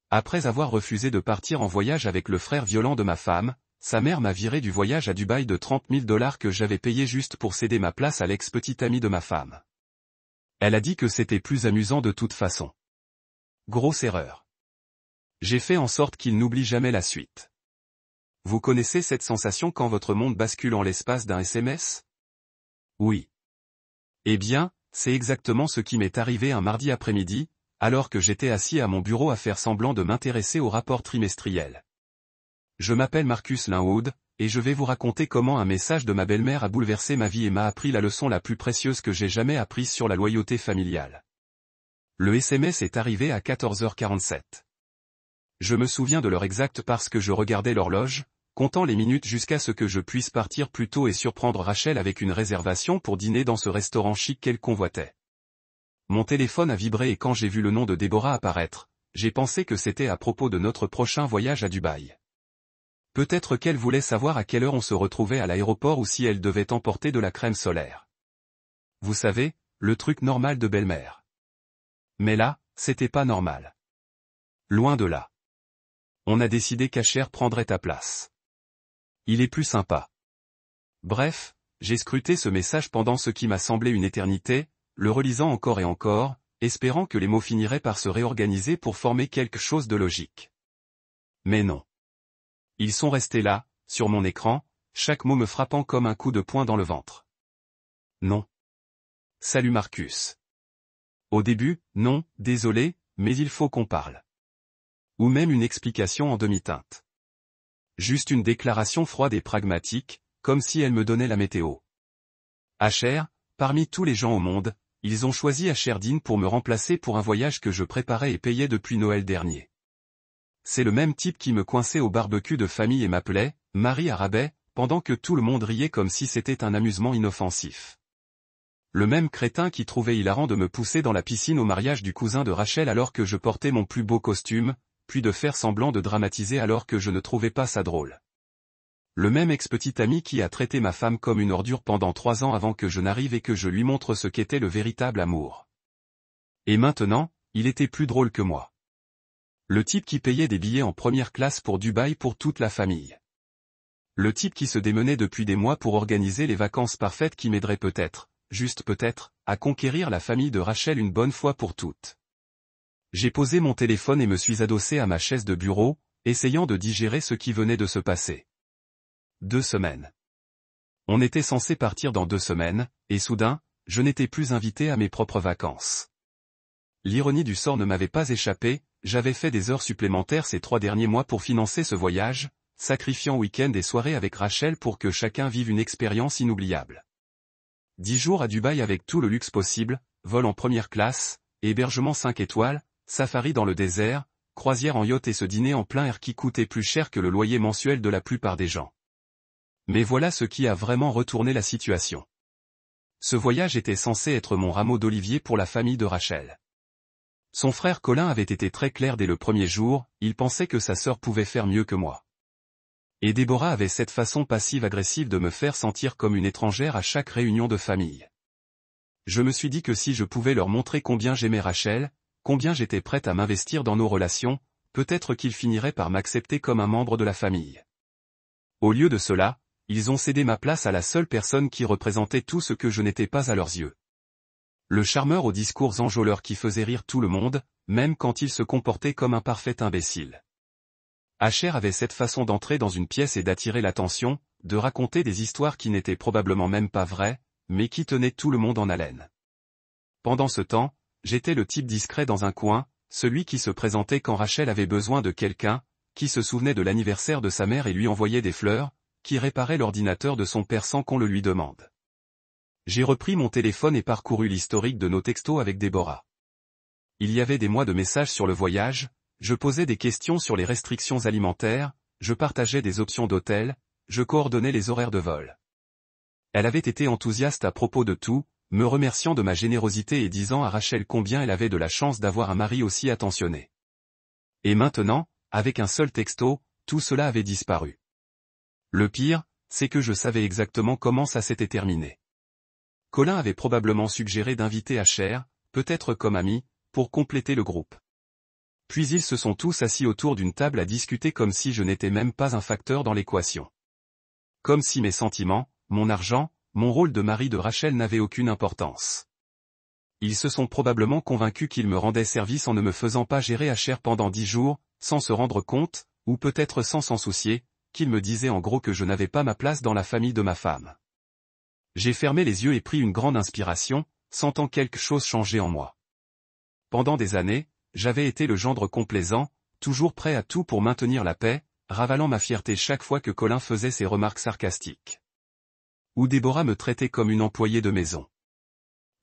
Après avoir refusé de partir en voyage avec le frère violent de ma femme, sa mère m'a viré du voyage à Dubaï de 30 000 $ que j'avais payé juste pour céder ma place à l'ex-petite amie de ma femme. Elle a dit que c'était plus amusant de toute façon. Grosse erreur. J'ai fait en sorte qu'il n'oublie jamais la suite. Vous connaissez cette sensation quand votre monde bascule en l'espace d'un SMS? Oui. Eh bien, c'est exactement ce qui m'est arrivé un mardi après-midi, alors que j'étais assis à mon bureau à faire semblant de m'intéresser au rapport trimestriel. Je m'appelle Marcus Linwood, et je vais vous raconter comment un message de ma belle-mère a bouleversé ma vie et m'a appris la leçon la plus précieuse que j'ai jamais apprise sur la loyauté familiale. Le SMS est arrivé à 14h47. Je me souviens de l'heure exacte parce que je regardais l'horloge, comptant les minutes jusqu'à ce que je puisse partir plus tôt et surprendre Rachel avec une réservation pour dîner dans ce restaurant chic qu'elle convoitait. Mon téléphone a vibré et quand j'ai vu le nom de Déborah apparaître, j'ai pensé que c'était à propos de notre prochain voyage à Dubaï. Peut-être qu'elle voulait savoir à quelle heure on se retrouvait à l'aéroport ou si elle devait emporter de la crème solaire. Vous savez, le truc normal de belle-mère. Mais là, c'était pas normal. Loin de là. On a décidé qu'Asher prendrait ta place. Il est plus sympa. Bref, j'ai scruté ce message pendant ce qui m'a semblé une éternité, le relisant encore et encore, espérant que les mots finiraient par se réorganiser pour former quelque chose de logique. Mais non. Ils sont restés là, sur mon écran, chaque mot me frappant comme un coup de poing dans le ventre. Non. Salut Marcus. Au début, non, désolé, mais il faut qu'on parle. Ou même une explication en demi-teinte. Juste une déclaration froide et pragmatique, comme si elle me donnait la météo. Asher, parmi tous les gens au monde, ils ont choisi Asherdine pour me remplacer pour un voyage que je préparais et payais depuis Noël dernier. C'est le même type qui me coinçait au barbecue de famille et m'appelait « Marie à rabais », pendant que tout le monde riait comme si c'était un amusement inoffensif. Le même crétin qui trouvait hilarant de me pousser dans la piscine au mariage du cousin de Rachel alors que je portais mon plus beau costume, puis de faire semblant de dramatiser alors que je ne trouvais pas ça drôle. Le même ex-petit ami qui a traité ma femme comme une ordure pendant 3 ans avant que je n'arrive et que je lui montre ce qu'était le véritable amour. Et maintenant, il était plus drôle que moi. Le type qui payait des billets en première classe pour Dubaï pour toute la famille. Le type qui se démenait depuis des mois pour organiser les vacances parfaites qui m'aideraient peut-être, juste peut-être, à conquérir la famille de Rachel une bonne fois pour toutes. J'ai posé mon téléphone et me suis adossé à ma chaise de bureau, essayant de digérer ce qui venait de se passer. 2 semaines. On était censé partir dans 2 semaines, et soudain, je n'étais plus invité à mes propres vacances. L'ironie du sort ne m'avait pas échappé, j'avais fait des heures supplémentaires ces 3 derniers mois pour financer ce voyage, sacrifiant week-end et soirées avec Rachel pour que chacun vive une expérience inoubliable. 10 jours à Dubaï avec tout le luxe possible, vol en première classe, hébergement 5 étoiles, safari dans le désert, croisière en yacht et ce dîner en plein air qui coûtait plus cher que le loyer mensuel de la plupart des gens. Mais voilà ce qui a vraiment retourné la situation. Ce voyage était censé être mon rameau d'olivier pour la famille de Rachel. Son frère Colin avait été très clair dès le premier jour, il pensait que sa sœur pouvait faire mieux que moi. Et Déborah avait cette façon passive-agressive de me faire sentir comme une étrangère à chaque réunion de famille. Je me suis dit que si je pouvais leur montrer combien j'aimais Rachel, combien j'étais prête à m'investir dans nos relations, peut-être qu'ils finiraient par m'accepter comme un membre de la famille. Au lieu de cela, ils ont cédé ma place à la seule personne qui représentait tout ce que je n'étais pas à leurs yeux. Le charmeur aux discours enjôleurs qui faisait rire tout le monde, même quand il se comportait comme un parfait imbécile. Asher avait cette façon d'entrer dans une pièce et d'attirer l'attention, de raconter des histoires qui n'étaient probablement même pas vraies, mais qui tenaient tout le monde en haleine. Pendant ce temps, j'étais le type discret dans un coin, celui qui se présentait quand Rachel avait besoin de quelqu'un, qui se souvenait de l'anniversaire de sa mère et lui envoyait des fleurs, qui réparait l'ordinateur de son père sans qu'on le lui demande. J'ai repris mon téléphone et parcouru l'historique de nos textos avec Déborah. Il y avait des mois de messages sur le voyage, je posais des questions sur les restrictions alimentaires, je partageais des options d'hôtel, je coordonnais les horaires de vol. Elle avait été enthousiaste à propos de tout, me remerciant de ma générosité et disant à Rachel combien elle avait de la chance d'avoir un mari aussi attentionné. Et maintenant, avec un seul texto, tout cela avait disparu. Le pire, c'est que je savais exactement comment ça s'était terminé. Colin avait probablement suggéré d'inviter Asher, peut-être comme ami, pour compléter le groupe. Puis ils se sont tous assis autour d'une table à discuter comme si je n'étais même pas un facteur dans l'équation. Comme si mes sentiments, mon argent, mon rôle de mari de Rachel n'avaient aucune importance. Ils se sont probablement convaincus qu'ils me rendaient service en ne me faisant pas gérer Asher pendant 10 jours, sans se rendre compte, ou peut-être sans s'en soucier, qu'ils me disaient en gros que je n'avais pas ma place dans la famille de ma femme. J'ai fermé les yeux et pris une grande inspiration, sentant quelque chose changer en moi. Pendant des années, j'avais été le gendre complaisant, toujours prêt à tout pour maintenir la paix, ravalant ma fierté chaque fois que Colin faisait ses remarques sarcastiques. Ou Déborah me traitait comme une employée de maison.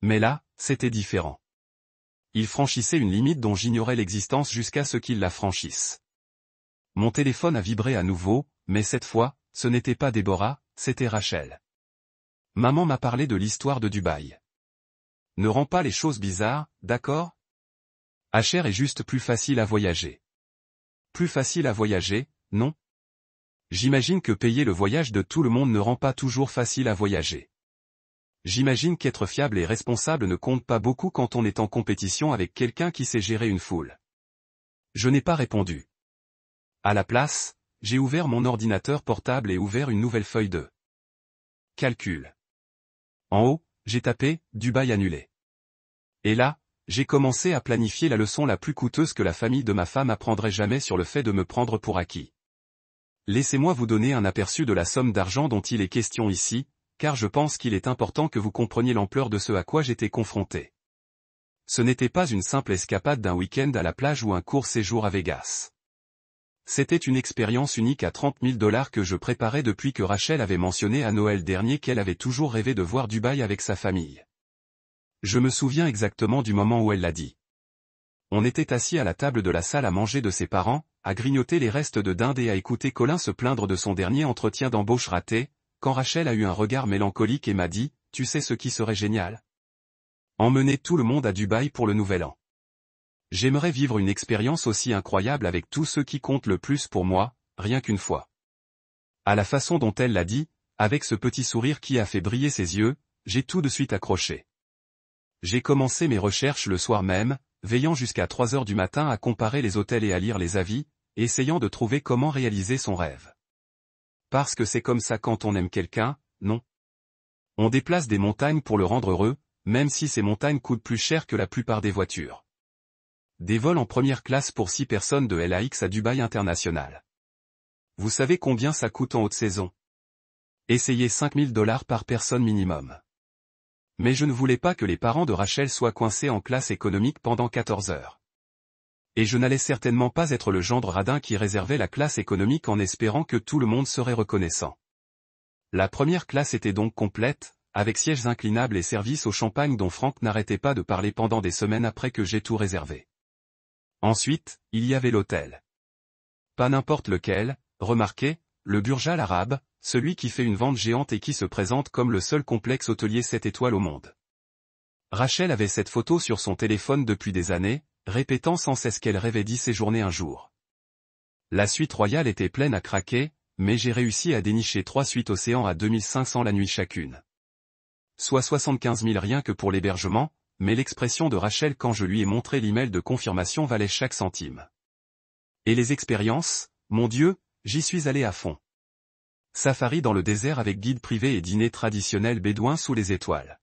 Mais là, c'était différent. Il franchissait une limite dont j'ignorais l'existence jusqu'à ce qu'il la franchisse. Mon téléphone a vibré à nouveau, mais cette fois, ce n'était pas Déborah, c'était Rachel. Maman m'a parlé de l'histoire de Dubaï. Ne rends pas les choses bizarres, d'accord? Asher est juste plus facile à voyager. Plus facile à voyager, non? J'imagine que payer le voyage de tout le monde ne rend pas toujours facile à voyager. J'imagine qu'être fiable et responsable ne compte pas beaucoup quand on est en compétition avec quelqu'un qui sait gérer une foule. Je n'ai pas répondu. À la place, j'ai ouvert mon ordinateur portable et ouvert une nouvelle feuille de calcul. En haut, j'ai tapé « Dubaï annulé ». Et là, j'ai commencé à planifier la leçon la plus coûteuse que la famille de ma femme apprendrait jamais sur le fait de me prendre pour acquis. Laissez-moi vous donner un aperçu de la somme d'argent dont il est question ici, car je pense qu'il est important que vous compreniez l'ampleur de ce à quoi j'étais confronté. Ce n'était pas une simple escapade d'un week-end à la plage ou un court séjour à Vegas. C'était une expérience unique à 30 000 $ que je préparais depuis que Rachel avait mentionné à Noël dernier qu'elle avait toujours rêvé de voir Dubaï avec sa famille. Je me souviens exactement du moment où elle l'a dit. On était assis à la table de la salle à manger de ses parents, à grignoter les restes de dinde et à écouter Colin se plaindre de son dernier entretien d'embauche raté, quand Rachel a eu un regard mélancolique et m'a dit « Tu sais ce qui serait génial ? Emmener tout le monde à Dubaï pour le Nouvel An. J'aimerais vivre une expérience aussi incroyable avec tous ceux qui comptent le plus pour moi, rien qu'une fois. » À la façon dont elle l'a dit, avec ce petit sourire qui a fait briller ses yeux, j'ai tout de suite accroché. J'ai commencé mes recherches le soir même, veillant jusqu'à 3 heures du matin à comparer les hôtels et à lire les avis, essayant de trouver comment réaliser son rêve. Parce que c'est comme ça quand on aime quelqu'un, non? On déplace des montagnes pour le rendre heureux, même si ces montagnes coûtent plus cher que la plupart des voitures. Des vols en première classe pour 6 personnes de LAX à Dubaï International. Vous savez combien ça coûte en haute saison? Essayez 5 000 $ par personne minimum. Mais je ne voulais pas que les parents de Rachel soient coincés en classe économique pendant 14 heures. Et je n'allais certainement pas être le gendre radin qui réservait la classe économique en espérant que tout le monde serait reconnaissant. La première classe était donc complète, avec sièges inclinables et service au champagne dont Franck n'arrêtait pas de parler pendant des semaines après que j'ai tout réservé. Ensuite, il y avait l'hôtel. Pas n'importe lequel, remarquez, le Burj Al Arab, celui qui fait une vente géante et qui se présente comme le seul complexe hôtelier 7 étoiles au monde. Rachel avait cette photo sur son téléphone depuis des années, répétant sans cesse qu'elle rêvait d'y séjourner un jour. La suite royale était pleine à craquer, mais j'ai réussi à dénicher 3 suites océan à 2500 la nuit chacune. Soit 75 000 rien que pour l'hébergement, mais l'expression de Rachel quand je lui ai montré l'email de confirmation valait chaque centime. Et les expériences, mon Dieu, j'y suis allé à fond. Safari dans le désert avec guide privé et dîner traditionnel bédouin sous les étoiles.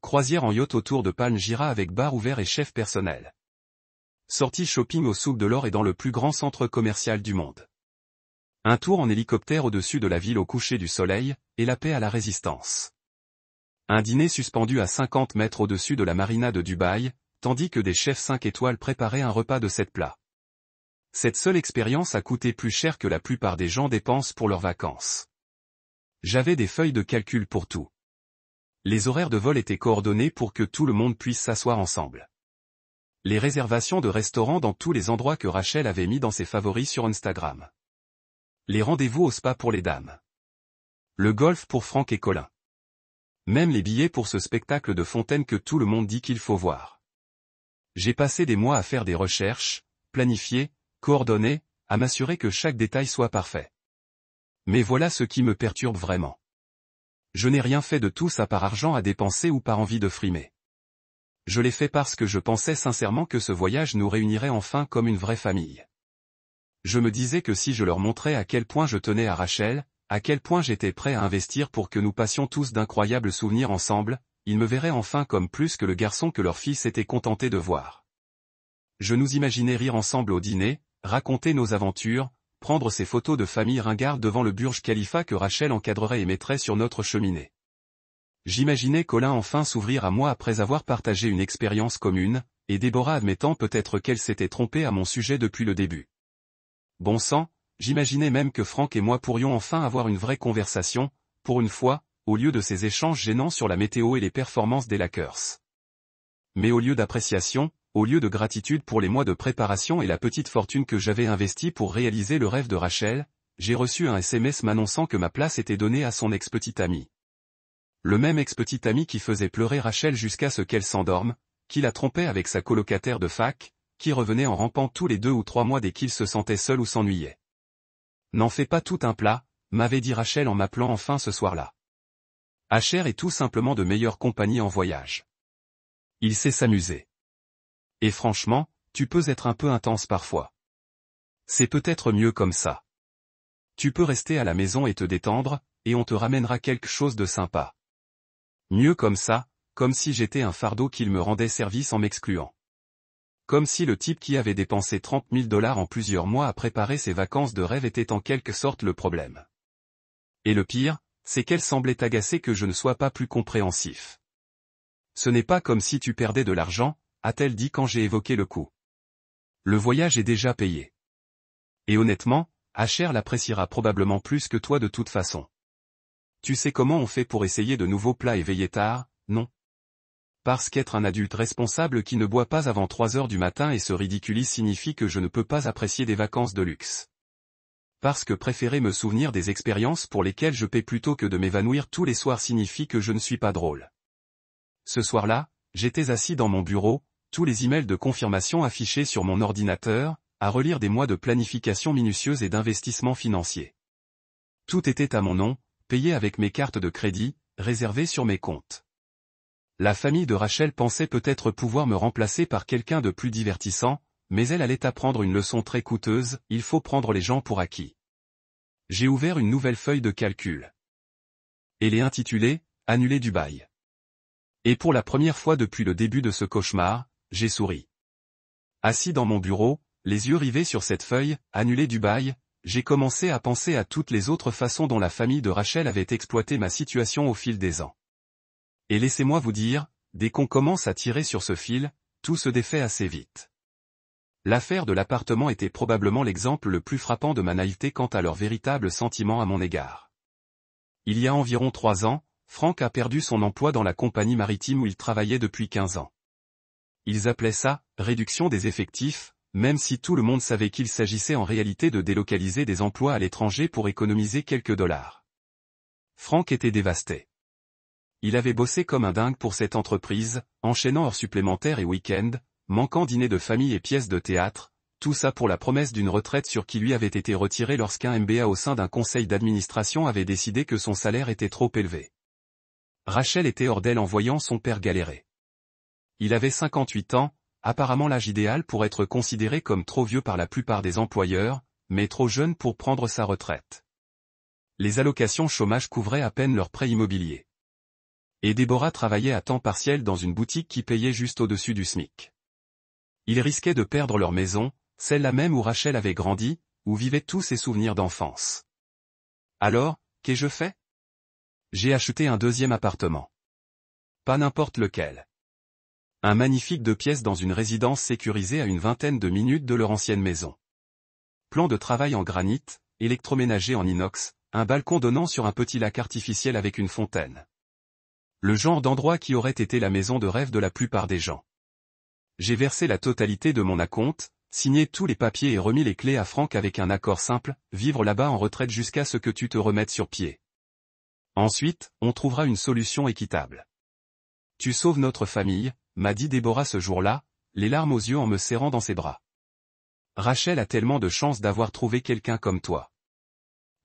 Croisière en yacht autour de Palm Gira avec bar ouvert et chef personnel. Sortie shopping au souk de l'or et dans le plus grand centre commercial du monde. Un tour en hélicoptère au-dessus de la ville au coucher du soleil, et la paix à la résistance. Un dîner suspendu à 50 mètres au-dessus de la marina de Dubaï, tandis que des chefs 5 étoiles préparaient un repas de 7 plats. Cette seule expérience a coûté plus cher que la plupart des gens dépensent pour leurs vacances. J'avais des feuilles de calcul pour tout. Les horaires de vol étaient coordonnés pour que tout le monde puisse s'asseoir ensemble. Les réservations de restaurants dans tous les endroits que Rachel avait mis dans ses favoris sur Instagram. Les rendez-vous au spa pour les dames. Le golf pour Franck et Colin. Même les billets pour ce spectacle de fontaine que tout le monde dit qu'il faut voir. J'ai passé des mois à faire des recherches, planifier, coordonner, à m'assurer que chaque détail soit parfait. Mais voilà ce qui me perturbe vraiment. Je n'ai rien fait de tout ça par argent à dépenser ou par envie de frimer. Je l'ai fait parce que je pensais sincèrement que ce voyage nous réunirait enfin comme une vraie famille. Je me disais que si je leur montrais à quel point je tenais à Rachel, à quel point j'étais prêt à investir pour que nous passions tous d'incroyables souvenirs ensemble, ils me verraient enfin comme plus que le garçon que leur fils était contenté de voir. Je nous imaginais rire ensemble au dîner, raconter nos aventures, prendre ces photos de famille ringarde devant le Burj Khalifa que Rachel encadrerait et mettrait sur notre cheminée. J'imaginais Colin enfin s'ouvrir à moi après avoir partagé une expérience commune, et Déborah admettant peut-être qu'elle s'était trompée à mon sujet depuis le début. Bon sang, j'imaginais même que Franck et moi pourrions enfin avoir une vraie conversation, pour une fois, au lieu de ces échanges gênants sur la météo et les performances des Lakers. Mais au lieu d'appréciation, au lieu de gratitude pour les mois de préparation et la petite fortune que j'avais investie pour réaliser le rêve de Rachel, j'ai reçu un SMS m'annonçant que ma place était donnée à son ex-petite amie. Le même ex-petite amie qui faisait pleurer Rachel jusqu'à ce qu'elle s'endorme, qui la trompait avec sa colocataire de fac, qui revenait en rampant tous les 2 ou 3 mois dès qu'il se sentait seul ou s'ennuyait. N'en fais pas tout un plat, m'avait dit Rachel en m'appelant enfin ce soir-là. Asher est tout simplement de meilleure compagnie en voyage. Il sait s'amuser. Et franchement, tu peux être un peu intense parfois. C'est peut-être mieux comme ça. Tu peux rester à la maison et te détendre, et on te ramènera quelque chose de sympa. Mieux comme ça, comme si j'étais un fardeau qu'il me rendait service en m'excluant. Comme si le type qui avait dépensé 30 000 $ en plusieurs mois à préparer ses vacances de rêve était en quelque sorte le problème. Et le pire, c'est qu'elle semblait agacée que je ne sois pas plus compréhensif. Ce n'est pas comme si tu perdais de l'argent, a-t-elle dit quand j'ai évoqué le coût. Le voyage est déjà payé. Et honnêtement, Asher l'appréciera probablement plus que toi de toute façon. Tu sais comment on fait pour essayer de nouveaux plats et veiller tard, non? Parce qu'être un adulte responsable qui ne boit pas avant 3 heures du matin et se ridiculise signifie que je ne peux pas apprécier des vacances de luxe. Parce que préférer me souvenir des expériences pour lesquelles je paie plutôt que de m'évanouir tous les soirs signifie que je ne suis pas drôle. Ce soir-là, j'étais assis dans mon bureau, tous les emails de confirmation affichés sur mon ordinateur, à relire des mois de planification minutieuse et d'investissement financier. Tout était à mon nom, payé avec mes cartes de crédit, réservées sur mes comptes. La famille de Rachel pensait peut-être pouvoir me remplacer par quelqu'un de plus divertissant, mais elle allait apprendre une leçon très coûteuse, il faut prendre les gens pour acquis. J'ai ouvert une nouvelle feuille de calcul. Et l'ai intitulée « Annuler Dubaï ». Et pour la première fois depuis le début de ce cauchemar, j'ai souri. Assis dans mon bureau, les yeux rivés sur cette feuille « Annuler Dubaï », j'ai commencé à penser à toutes les autres façons dont la famille de Rachel avait exploité ma situation au fil des ans. Et laissez-moi vous dire, dès qu'on commence à tirer sur ce fil, tout se défait assez vite. L'affaire de l'appartement était probablement l'exemple le plus frappant de ma naïveté quant à leurs véritables sentiments à mon égard. Il y a environ 3 ans, Franck a perdu son emploi dans la compagnie maritime où il travaillait depuis 15 ans. Ils appelaient ça « réduction des effectifs », même si tout le monde savait qu'il s'agissait en réalité de délocaliser des emplois à l'étranger pour économiser quelques dollars. Franck était dévasté. Il avait bossé comme un dingue pour cette entreprise, enchaînant heures supplémentaires et week-ends, manquant dîners de famille et pièces de théâtre, tout ça pour la promesse d'une retraite sur qui lui avait été retirée lorsqu'un MBA au sein d'un conseil d'administration avait décidé que son salaire était trop élevé. Rachel était hors d'elle en voyant son père galérer. Il avait 58 ans, apparemment l'âge idéal pour être considéré comme trop vieux par la plupart des employeurs, mais trop jeune pour prendre sa retraite. Les allocations chômage couvraient à peine leurs prêts immobiliers. Et Déborah travaillait à temps partiel dans une boutique qui payait juste au-dessus du SMIC. Ils risquaient de perdre leur maison, celle-là même où Rachel avait grandi, où vivaient tous ses souvenirs d'enfance. Alors, qu'ai-je fait? J'ai acheté un deuxième appartement. Pas n'importe lequel. Un magnifique 2 pièces dans une résidence sécurisée à une vingtaine de minutes de leur ancienne maison. Plan de travail en granit, électroménager en inox, un balcon donnant sur un petit lac artificiel avec une fontaine. Le genre d'endroit qui aurait été la maison de rêve de la plupart des gens. J'ai versé la totalité de mon acompte, signé tous les papiers et remis les clés à Franck avec un accord simple, vivre là-bas en retraite jusqu'à ce que tu te remettes sur pied. Ensuite, on trouvera une solution équitable. Tu sauves notre famille, m'a dit Déborah ce jour-là, les larmes aux yeux en me serrant dans ses bras. Rachel a tellement de chance d'avoir trouvé quelqu'un comme toi.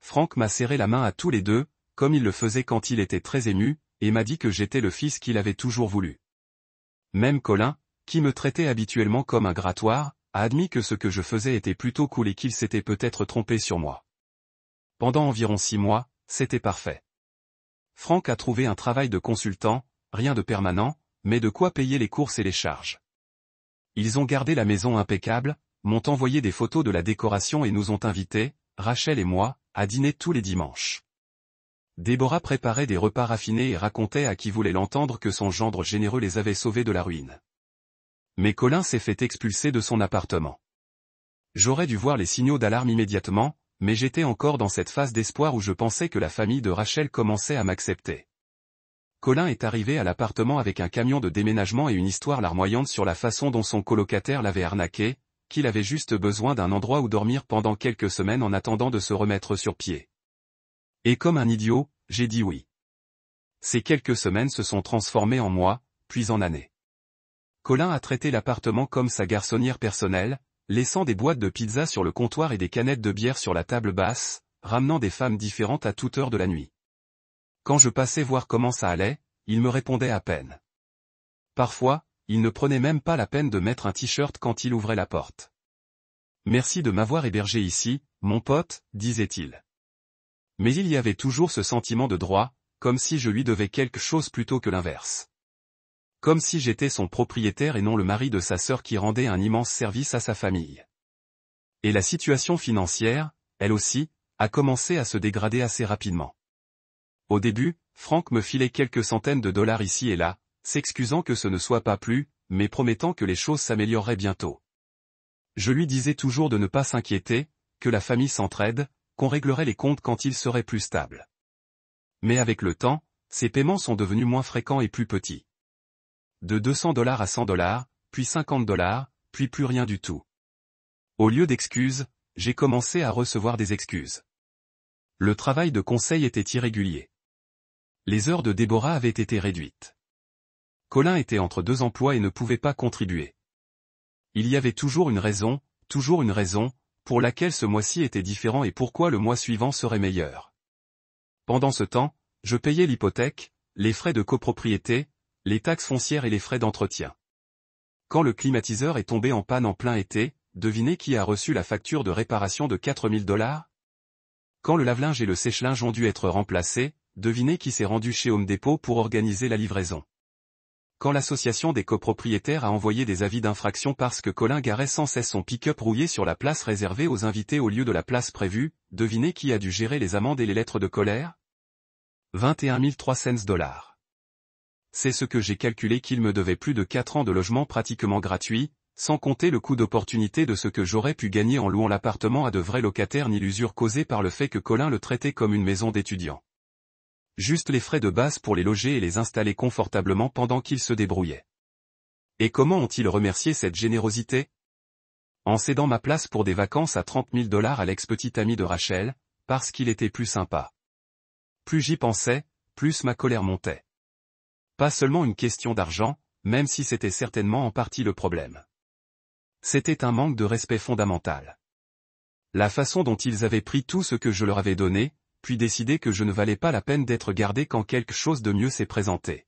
Franck m'a serré la main à tous les deux, comme il le faisait quand il était très ému, et m'a dit que j'étais le fils qu'il avait toujours voulu. Même Colin, qui me traitait habituellement comme un grattoir, a admis que ce que je faisais était plutôt cool et qu'il s'était peut-être trompé sur moi. Pendant environ 6 mois, c'était parfait. Franck a trouvé un travail de consultant, rien de permanent, mais de quoi payer les courses et les charges. Ils ont gardé la maison impeccable, m'ont envoyé des photos de la décoration et nous ont invités, Rachel et moi, à dîner tous les dimanches. Déborah préparait des repas raffinés et racontait à qui voulait l'entendre que son gendre généreux les avait sauvés de la ruine. Mais Colin s'est fait expulser de son appartement. J'aurais dû voir les signaux d'alarme immédiatement, mais j'étais encore dans cette phase d'espoir où je pensais que la famille de Rachel commençait à m'accepter. Colin est arrivé à l'appartement avec un camion de déménagement et une histoire larmoyante sur la façon dont son colocataire l'avait arnaqué, qu'il avait juste besoin d'un endroit où dormir pendant quelques semaines en attendant de se remettre sur pied. Et comme un idiot, j'ai dit oui. Ces quelques semaines se sont transformées en mois, puis en années. Colin a traité l'appartement comme sa garçonnière personnelle, laissant des boîtes de pizza sur le comptoir et des canettes de bière sur la table basse, ramenant des femmes différentes à toute heure de la nuit. Quand je passais voir comment ça allait, il me répondait à peine. Parfois, il ne prenait même pas la peine de mettre un t-shirt quand il ouvrait la porte. « Merci de m'avoir hébergé ici, mon pote », disait-il. Mais il y avait toujours ce sentiment de droit, comme si je lui devais quelque chose plutôt que l'inverse. Comme si j'étais son propriétaire et non le mari de sa sœur qui rendait un immense service à sa famille. Et la situation financière, elle aussi, a commencé à se dégrader assez rapidement. Au début, Franck me filait quelques centaines de dollars ici et là, s'excusant que ce ne soit pas plus, mais promettant que les choses s'amélioreraient bientôt. Je lui disais toujours de ne pas s'inquiéter, que la famille s'entraide, qu'on réglerait les comptes quand il serait plus stable. Mais avec le temps, ces paiements sont devenus moins fréquents et plus petits. De 200 dollars à 100 dollars, puis 50 dollars, puis plus rien du tout. Au lieu d'excuses, j'ai commencé à recevoir des excuses. Le travail de conseil était irrégulier. Les heures de Déborah avaient été réduites. Colin était entre 2 emplois et ne pouvait pas contribuer. Il y avait toujours une raison, pour laquelle ce mois-ci était différent et pourquoi le mois suivant serait meilleur. Pendant ce temps, je payais l'hypothèque, les frais de copropriété, les taxes foncières et les frais d'entretien. Quand le climatiseur est tombé en panne en plein été, devinez qui a reçu la facture de réparation de 4000 dollars? Quand le lave-linge et le sèche-linge ont dû être remplacés, devinez qui s'est rendu chez Home Depot pour organiser la livraison. Quand l'association des copropriétaires a envoyé des avis d'infraction parce que Colin garait sans cesse son pick-up rouillé sur la place réservée aux invités au lieu de la place prévue, devinez qui a dû gérer les amendes et les lettres de colère? 21 300 dollars. C'est ce que j'ai calculé qu'il me devait plus de 4 ans de logement pratiquement gratuit, sans compter le coût d'opportunité de ce que j'aurais pu gagner en louant l'appartement à de vrais locataires ni l'usure causée par le fait que Colin le traitait comme une maison d'étudiant. Juste les frais de base pour les loger et les installer confortablement pendant qu'ils se débrouillaient. Et comment ont-ils remercié cette générosité? En cédant ma place pour des vacances à 30 000 dollars à l'ex-petit ami de Rachel, parce qu'il était plus sympa. Plus j'y pensais, plus ma colère montait. Pas seulement une question d'argent, même si c'était certainement en partie le problème. C'était un manque de respect fondamental. La façon dont ils avaient pris tout ce que je leur avais donné, puis décidé que je ne valais pas la peine d'être gardé quand quelque chose de mieux s'est présenté.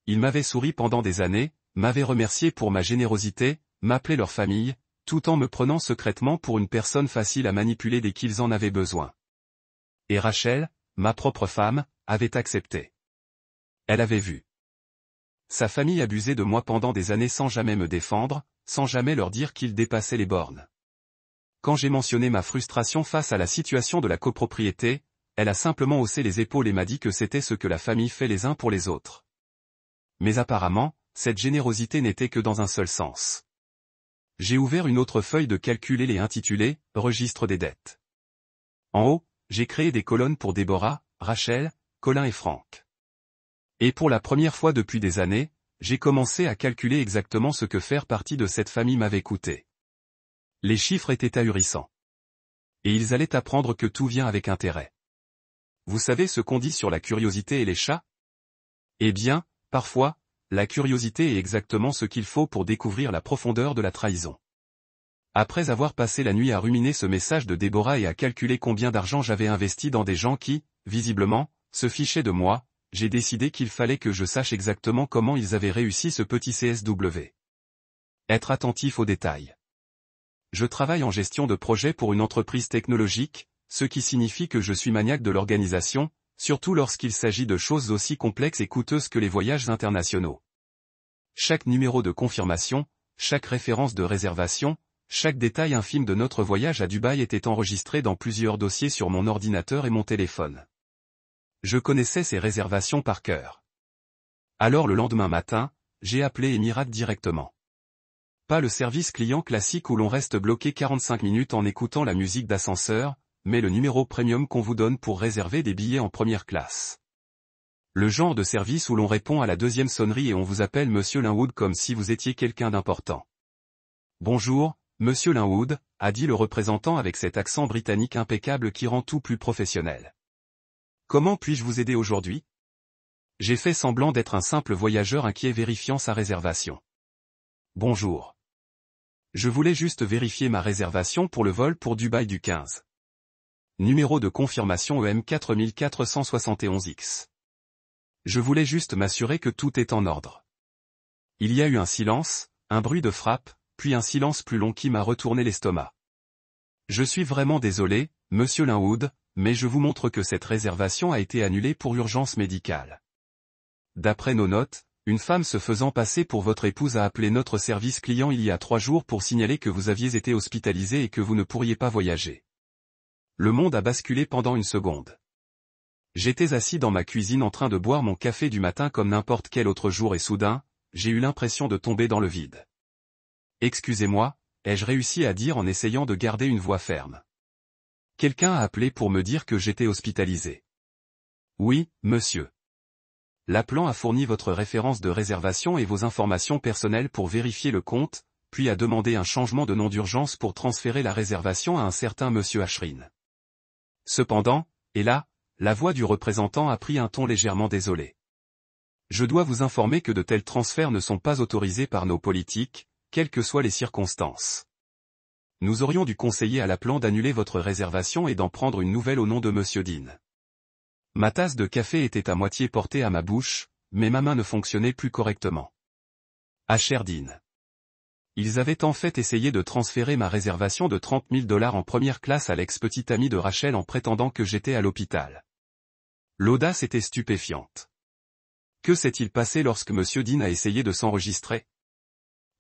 Ils m'avaient souri pendant des années, m'avaient remercié pour ma générosité, m'appelaient leur famille, tout en me prenant secrètement pour une personne facile à manipuler dès qu'ils en avaient besoin. Et Rachel, ma propre femme, avait accepté. Elle avait vu sa famille abuser de moi pendant des années sans jamais me défendre, sans jamais leur dire qu'ils dépassaient les bornes. Quand j'ai mentionné ma frustration face à la situation de la copropriété, elle a simplement haussé les épaules et m'a dit que c'était ce que la famille fait les uns pour les autres. Mais apparemment, cette générosité n'était que dans un seul sens. J'ai ouvert une autre feuille de calcul et l'ai intitulée « Registre des dettes ». En haut, j'ai créé des colonnes pour Déborah, Rachel, Colin et Franck. Et pour la première fois depuis des années, j'ai commencé à calculer exactement ce que faire partie de cette famille m'avait coûté. Les chiffres étaient ahurissants. Et ils allaient apprendre que tout vient avec intérêt. Vous savez ce qu'on dit sur la curiosité et les chats? Eh bien, parfois, la curiosité est exactement ce qu'il faut pour découvrir la profondeur de la trahison. Après avoir passé la nuit à ruminer ce message de Déborah et à calculer combien d'argent j'avais investi dans des gens qui, visiblement, se fichaient de moi, j'ai décidé qu'il fallait que je sache exactement comment ils avaient réussi ce petit CSW. Être attentif aux détails. Je travaille en gestion de projet pour une entreprise technologique, ce qui signifie que je suis maniaque de l'organisation, surtout lorsqu'il s'agit de choses aussi complexes et coûteuses que les voyages internationaux. Chaque numéro de confirmation, chaque référence de réservation, chaque détail infime de notre voyage à Dubaï était enregistré dans plusieurs dossiers sur mon ordinateur et mon téléphone. Je connaissais ces réservations par cœur. Alors le lendemain matin, j'ai appelé Emirates directement. Pas le service client classique où l'on reste bloqué 45 minutes en écoutant la musique d'ascenseur, mais le numéro premium qu'on vous donne pour réserver des billets en première classe. Le genre de service où l'on répond à la deuxième sonnerie et on vous appelle Monsieur Linwood comme si vous étiez quelqu'un d'important. Bonjour, Monsieur Linwood, a dit le représentant avec cet accent britannique impeccable qui rend tout plus professionnel. Comment puis-je vous aider aujourd'hui? J'ai fait semblant d'être un simple voyageur inquiet vérifiant sa réservation. Bonjour. Je voulais juste vérifier ma réservation pour le vol pour Dubaï du 15. Numéro de confirmation EM 4471X. Je voulais juste m'assurer que tout est en ordre. Il y a eu un silence, un bruit de frappe, puis un silence plus long qui m'a retourné l'estomac. Je suis vraiment désolé, Monsieur Linwood, mais je vous montre que cette réservation a été annulée pour urgence médicale. D'après nos notes, une femme se faisant passer pour votre épouse a appelé notre service client il y a 3 jours pour signaler que vous aviez été hospitalisé et que vous ne pourriez pas voyager. Le monde a basculé pendant une seconde. J'étais assis dans ma cuisine en train de boire mon café du matin comme n'importe quel autre jour et soudain, j'ai eu l'impression de tomber dans le vide. Excusez-moi, ai-je réussi à dire en essayant de garder une voix ferme. Quelqu'un a appelé pour me dire que j'étais hospitalisé. Oui, monsieur. L'appelant a fourni votre référence de réservation et vos informations personnelles pour vérifier le compte, puis a demandé un changement de nom d'urgence pour transférer la réservation à un certain monsieur Ashrin. Cependant, et là, la voix du représentant a pris un ton légèrement désolé. Je dois vous informer que de tels transferts ne sont pas autorisés par nos politiques, quelles que soient les circonstances. Nous aurions dû conseiller à l'appelant d'annuler votre réservation et d'en prendre une nouvelle au nom de monsieur Dean. Ma tasse de café était à moitié portée à ma bouche, mais ma main ne fonctionnait plus correctement. Dean. Ils avaient en fait essayé de transférer ma réservation de $30 000 en première classe à l'ex-petite amie de Rachel en prétendant que j'étais à l'hôpital. L'audace était stupéfiante. Que s'est-il passé lorsque monsieur Dean a essayé de s'enregistrer?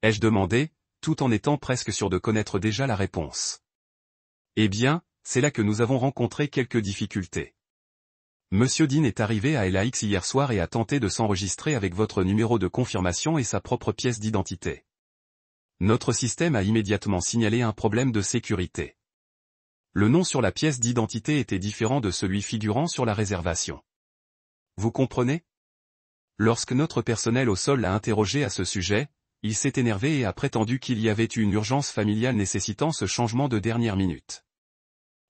Ai-je demandé, tout en étant presque sûr de connaître déjà la réponse. Eh bien, c'est là que nous avons rencontré quelques difficultés. Monsieur Dean est arrivé à LAX hier soir et a tenté de s'enregistrer avec votre numéro de confirmation et sa propre pièce d'identité. Notre système a immédiatement signalé un problème de sécurité. Le nom sur la pièce d'identité était différent de celui figurant sur la réservation. Vous comprenez? Lorsque notre personnel au sol l'a interrogé à ce sujet, il s'est énervé et a prétendu qu'il y avait eu une urgence familiale nécessitant ce changement de dernière minute.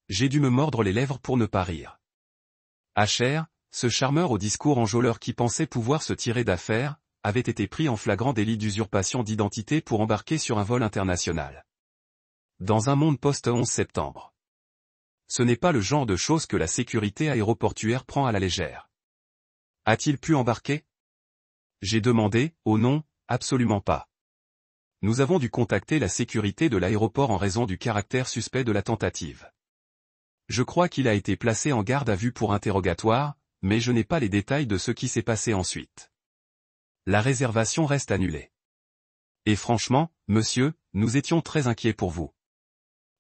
J'ai dû me mordre les lèvres pour ne pas rire. Asher, ce charmeur au discours enjôleur qui pensait pouvoir se tirer d'affaire, avait été pris en flagrant délit d'usurpation d'identité pour embarquer sur un vol international. Dans un monde post-11 septembre. Ce n'est pas le genre de choses que la sécurité aéroportuaire prend à la légère. A-t-il pu embarquer? J'ai demandé, oh non, absolument pas. Nous avons dû contacter la sécurité de l'aéroport en raison du caractère suspect de la tentative. Je crois qu'il a été placé en garde à vue pour interrogatoire, mais je n'ai pas les détails de ce qui s'est passé ensuite. La réservation reste annulée. Et franchement, monsieur, nous étions très inquiets pour vous.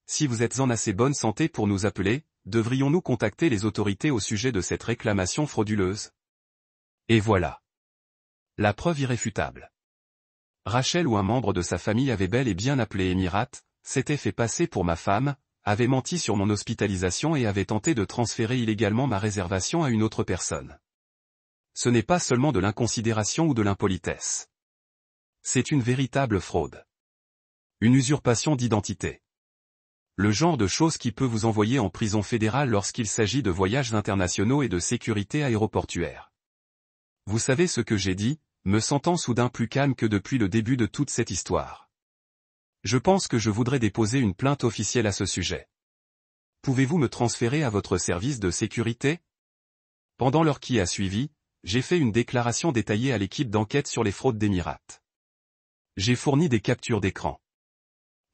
Si vous êtes en assez bonne santé pour nous appeler, devrions-nous contacter les autorités au sujet de cette réclamation frauduleuse? Et voilà. La preuve irréfutable. Rachel ou un membre de sa famille avait bel et bien appelé Emirates, s'était fait passer pour ma femme, avait menti sur mon hospitalisation et avait tenté de transférer illégalement ma réservation à une autre personne. Ce n'est pas seulement de l'inconsidération ou de l'impolitesse. C'est une véritable fraude. Une usurpation d'identité. Le genre de chose qui peut vous envoyer en prison fédérale lorsqu'il s'agit de voyages internationaux et de sécurité aéroportuaire. Vous savez ce que j'ai dit, me sentant soudain plus calme que depuis le début de toute cette histoire. Je pense que je voudrais déposer une plainte officielle à ce sujet. Pouvez-vous me transférer à votre service de sécurité? Pendant l'heure qui a suivi, j'ai fait une déclaration détaillée à l'équipe d'enquête sur les fraudes d'Emirates. J'ai fourni des captures d'écran.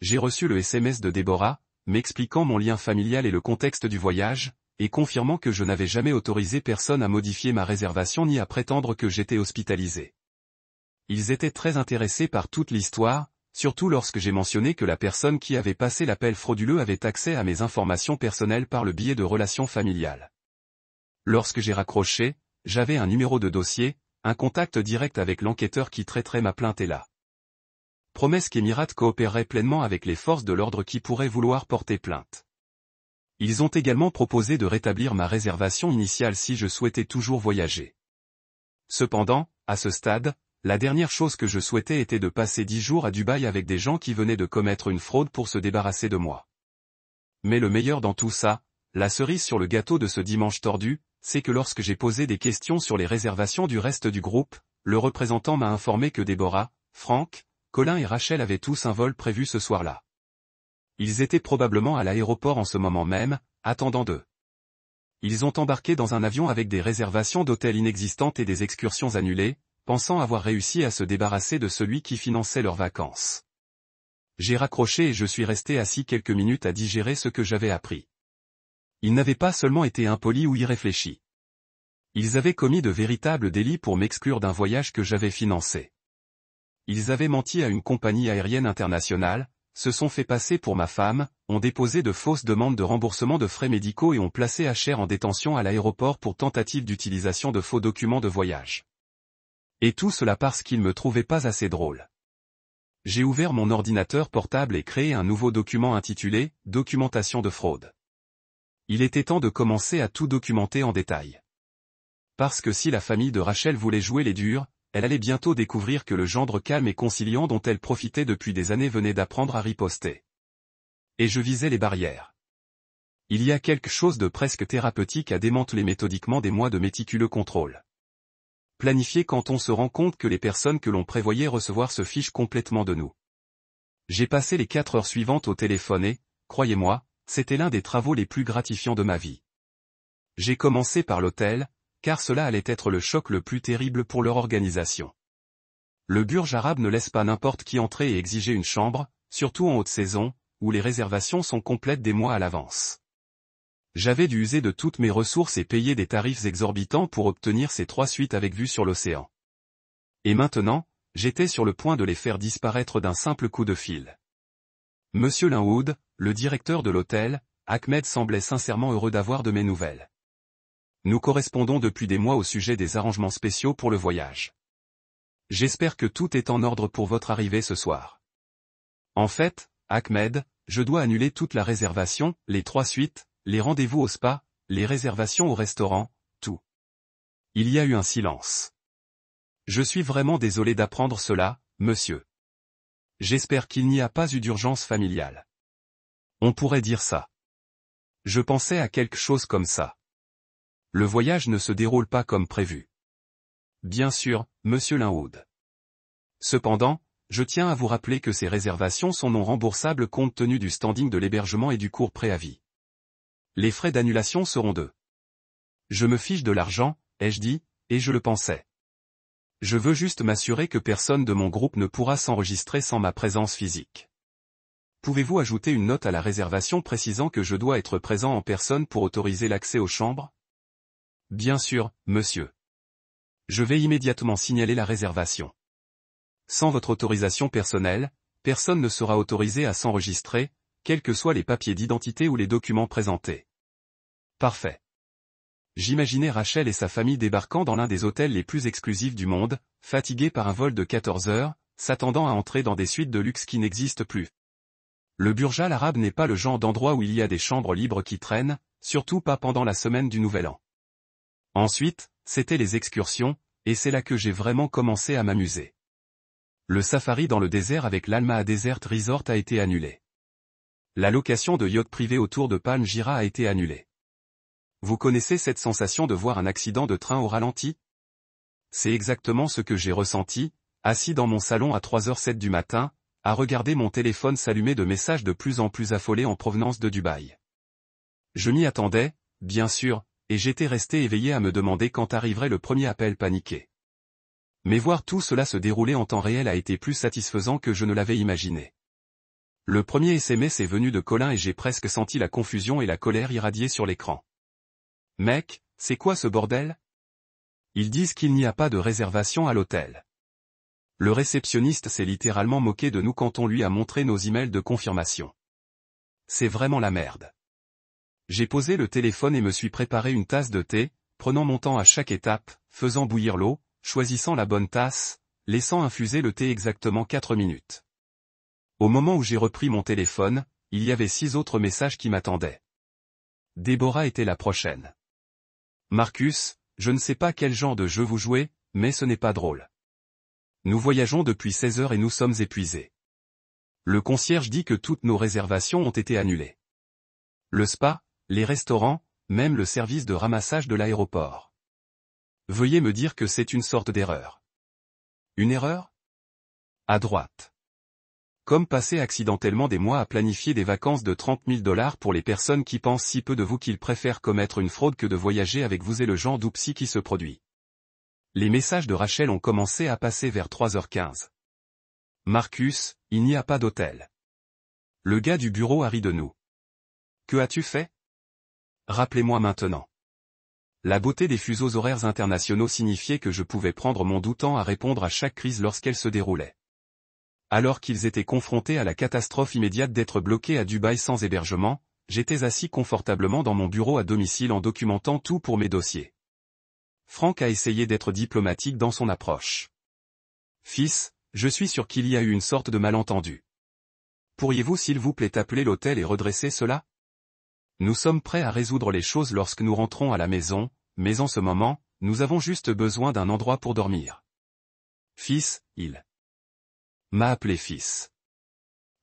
J'ai reçu le SMS de Déborah, m'expliquant mon lien familial et le contexte du voyage, et confirmant que je n'avais jamais autorisé personne à modifier ma réservation ni à prétendre que j'étais hospitalisé. Ils étaient très intéressés par toute l'histoire, surtout lorsque j'ai mentionné que la personne qui avait passé l'appel frauduleux avait accès à mes informations personnelles par le biais de relations familiales. Lorsque j'ai raccroché, j'avais un numéro de dossier, un contact direct avec l'enquêteur qui traiterait ma plainte et la promesse qu'Emirates coopérerait pleinement avec les forces de l'ordre qui pourraient vouloir porter plainte. Ils ont également proposé de rétablir ma réservation initiale si je souhaitais toujours voyager. Cependant, à ce stade, la dernière chose que je souhaitais était de passer 10 jours à Dubaï avec des gens qui venaient de commettre une fraude pour se débarrasser de moi. Mais le meilleur dans tout ça, la cerise sur le gâteau de ce dimanche tordu, c'est que lorsque j'ai posé des questions sur les réservations du reste du groupe, le représentant m'a informé que Déborah, Franck, Colin et Rachel avaient tous un vol prévu ce soir-là. Ils étaient probablement à l'aéroport en ce moment même, attendant d'eux. Ils ont embarqué dans un avion avec des réservations d'hôtels inexistantes et des excursions annulées, pensant avoir réussi à se débarrasser de celui qui finançait leurs vacances. J'ai raccroché et je suis resté assis quelques minutes à digérer ce que j'avais appris. Ils n'avaient pas seulement été impolis ou irréfléchis. Ils avaient commis de véritables délits pour m'exclure d'un voyage que j'avais financé. Ils avaient menti à une compagnie aérienne internationale, se sont fait passer pour ma femme, ont déposé de fausses demandes de remboursement de frais médicaux et ont placé HR en détention à l'aéroport pour tentative d'utilisation de faux documents de voyage. Et tout cela parce qu'ils me trouvaient pas assez drôle. J'ai ouvert mon ordinateur portable et créé un nouveau document intitulé « Documentation de fraude ». Il était temps de commencer à tout documenter en détail. Parce que si la famille de Rachel voulait jouer les durs, elle allait bientôt découvrir que le gendre calme et conciliant dont elle profitait depuis des années venait d'apprendre à riposter. Et je visais les barrières. Il y a quelque chose de presque thérapeutique à démanteler méthodiquement des mois de méticuleux contrôle. Planifier quand on se rend compte que les personnes que l'on prévoyait recevoir se fichent complètement de nous. J'ai passé les 4 heures suivantes au téléphone et, croyez-moi, c'était l'un des travaux les plus gratifiants de ma vie. J'ai commencé par l'hôtel, car cela allait être le choc le plus terrible pour leur organisation. Le Burj Arabe ne laisse pas n'importe qui entrer et exiger une chambre, surtout en haute saison, où les réservations sont complètes des mois à l'avance. J'avais dû user de toutes mes ressources et payer des tarifs exorbitants pour obtenir ces 3 suites avec vue sur l'océan. Et maintenant, j'étais sur le point de les faire disparaître d'un simple coup de fil. Monsieur Linwood, le directeur de l'hôtel, Ahmed semblait sincèrement heureux d'avoir de mes nouvelles. Nous correspondons depuis des mois au sujet des arrangements spéciaux pour le voyage. J'espère que tout est en ordre pour votre arrivée ce soir. En fait, Ahmed, je dois annuler toute la réservation, les 3 suites, les rendez-vous au spa, les réservations au restaurant, tout. Il y a eu un silence. Je suis vraiment désolé d'apprendre cela, monsieur. J'espère qu'il n'y a pas eu d'urgence familiale. On pourrait dire ça. Je pensais à quelque chose comme ça. Le voyage ne se déroule pas comme prévu. Bien sûr, monsieur Linwood. Cependant, je tiens à vous rappeler que ces réservations sont non remboursables compte tenu du standing de l'hébergement et du court préavis. Les frais d'annulation seront de. Je me fiche de l'argent, ai-je dit, et je le pensais. Je veux juste m'assurer que personne de mon groupe ne pourra s'enregistrer sans ma présence physique. Pouvez-vous ajouter une note à la réservation précisant que je dois être présent en personne pour autoriser l'accès aux chambres ? Bien sûr, monsieur. Je vais immédiatement signaler la réservation. Sans votre autorisation personnelle, personne ne sera autorisé à s'enregistrer, quels que soient les papiers d'identité ou les documents présentés. Parfait. J'imaginais Rachel et sa famille débarquant dans l'un des hôtels les plus exclusifs du monde, fatigués par un vol de 14 heures, s'attendant à entrer dans des suites de luxe qui n'existent plus. Le Burj Al Arab n'est pas le genre d'endroit où il y a des chambres libres qui traînent, surtout pas pendant la semaine du Nouvel An. Ensuite, c'était les excursions, et c'est là que j'ai vraiment commencé à m'amuser. Le safari dans le désert avec l'Alma Desert Resort a été annulé. La location de yacht privé autour de Palm Gira a été annulée. Vous connaissez cette sensation de voir un accident de train au ralenti ? C'est exactement ce que j'ai ressenti, assis dans mon salon à 3h07 du matin, à regarder mon téléphone s'allumer de messages de plus en plus affolés en provenance de Dubaï. Je m'y attendais, bien sûr, et j'étais resté éveillé à me demander quand arriverait le premier appel paniqué. Mais voir tout cela se dérouler en temps réel a été plus satisfaisant que je ne l'avais imaginé. Le premier SMS est venu de Colin et j'ai presque senti la confusion et la colère irradier sur l'écran. Mec, c'est quoi ce bordel? Ils disent qu'il n'y a pas de réservation à l'hôtel. Le réceptionniste s'est littéralement moqué de nous quand on lui a montré nos emails de confirmation. C'est vraiment la merde. J'ai posé le téléphone et me suis préparé une tasse de thé, prenant mon temps à chaque étape, faisant bouillir l'eau, choisissant la bonne tasse, laissant infuser le thé exactement 4 minutes. Au moment où j'ai repris mon téléphone, il y avait 6 autres messages qui m'attendaient. Déborah était la prochaine. Marcus, je ne sais pas quel genre de jeu vous jouez, mais ce n'est pas drôle. Nous voyageons depuis 16 heures et nous sommes épuisés. Le concierge dit que toutes nos réservations ont été annulées. Le spa, les restaurants, même le service de ramassage de l'aéroport. Veuillez me dire que c'est une sorte d'erreur. Une erreur? À droite. Comme passer accidentellement des mois à planifier des vacances de 30 000 $ pour les personnes qui pensent si peu de vous qu'ils préfèrent commettre une fraude que de voyager avec vous et le genre d'oupsie qui se produit. Les messages de Rachel ont commencé à passer vers 3h15. Marcus, il n'y a pas d'hôtel. Le gars du bureau a ri de nous. Que as-tu fait? Rappelez-moi maintenant. La beauté des fuseaux horaires internationaux signifiait que je pouvais prendre mon doux temps à répondre à chaque crise lorsqu'elle se déroulait. Alors qu'ils étaient confrontés à la catastrophe immédiate d'être bloqués à Dubaï sans hébergement, j'étais assis confortablement dans mon bureau à domicile en documentant tout pour mes dossiers. Franck a essayé d'être diplomatique dans son approche. Fils, je suis sûr qu'il y a eu une sorte de malentendu. Pourriez-vous s'il vous plaît appeler l'hôtel et redresser cela? Nous sommes prêts à résoudre les choses lorsque nous rentrons à la maison, mais en ce moment, nous avons juste besoin d'un endroit pour dormir. Fils, il m'a appelé fils.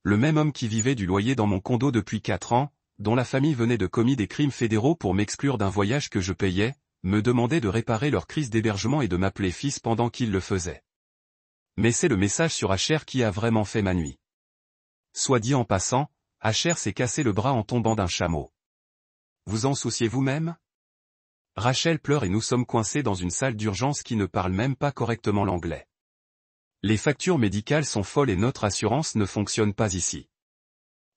Le même homme qui vivait du loyer dans mon condo depuis 4 ans, dont la famille venait de commettre des crimes fédéraux pour m'exclure d'un voyage que je payais, me demandait de réparer leur crise d'hébergement et de m'appeler fils pendant qu'il le faisait. Mais c'est le message sur Asher qui a vraiment fait ma nuit. Soit dit en passant, Asher s'est cassé le bras en tombant d'un chameau. Vous en souciez vous-même? Rachel pleure et nous sommes coincés dans une salle d'urgence qui ne parle même pas correctement l'anglais. Les factures médicales sont folles et notre assurance ne fonctionne pas ici.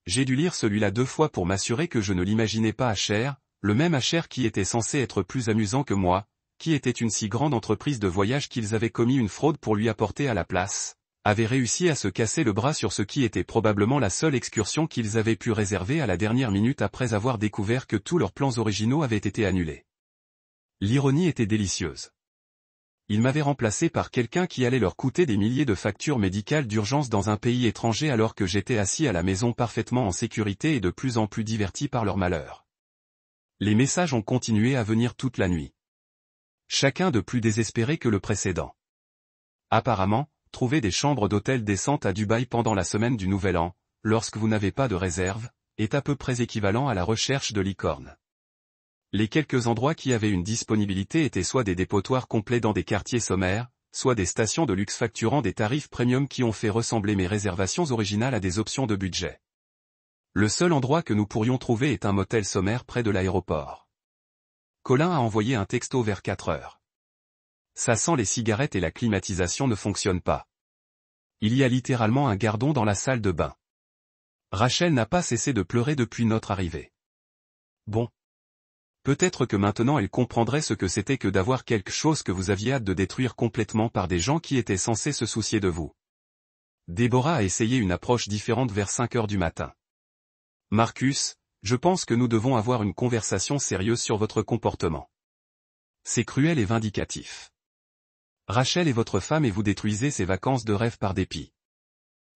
J'ai dû lire celui-là 2 fois pour m'assurer que je ne l'imaginais pas Asher, le même Asher qui était censé être plus amusant que moi, qui était une si grande entreprise de voyage qu'ils avaient commis une fraude pour lui apporter à la place, avait réussi à se casser le bras sur ce qui était probablement la seule excursion qu'ils avaient pu réserver à la dernière minute après avoir découvert que tous leurs plans originaux avaient été annulés. L'ironie était délicieuse. Ils m'avaient remplacé par quelqu'un qui allait leur coûter des milliers de factures médicales d'urgence dans un pays étranger alors que j'étais assis à la maison parfaitement en sécurité et de plus en plus diverti par leur malheur. Les messages ont continué à venir toute la nuit. Chacun de plus désespéré que le précédent. Apparemment, trouver des chambres d'hôtel décentes à Dubaï pendant la semaine du Nouvel An, lorsque vous n'avez pas de réserve, est à peu près équivalent à la recherche de licorne. Les quelques endroits qui avaient une disponibilité étaient soit des dépotoirs complets dans des quartiers sommaires, soit des stations de luxe facturant des tarifs premium qui ont fait ressembler mes réservations originales à des options de budget. Le seul endroit que nous pourrions trouver est un motel sommaire près de l'aéroport. Colin a envoyé un texto vers 4 heures. Ça sent les cigarettes et la climatisation ne fonctionne pas. Il y a littéralement un gardon dans la salle de bain. Rachel n'a pas cessé de pleurer depuis notre arrivée. Bon. Peut-être que maintenant elle comprendrait ce que c'était que d'avoir quelque chose que vous aviez hâte de détruire complètement par des gens qui étaient censés se soucier de vous. Déborah a essayé une approche différente vers 5 heures du matin. Marcus, je pense que nous devons avoir une conversation sérieuse sur votre comportement. C'est cruel et vindicatif. Rachel est votre femme et vous détruisez ses vacances de rêve par dépit.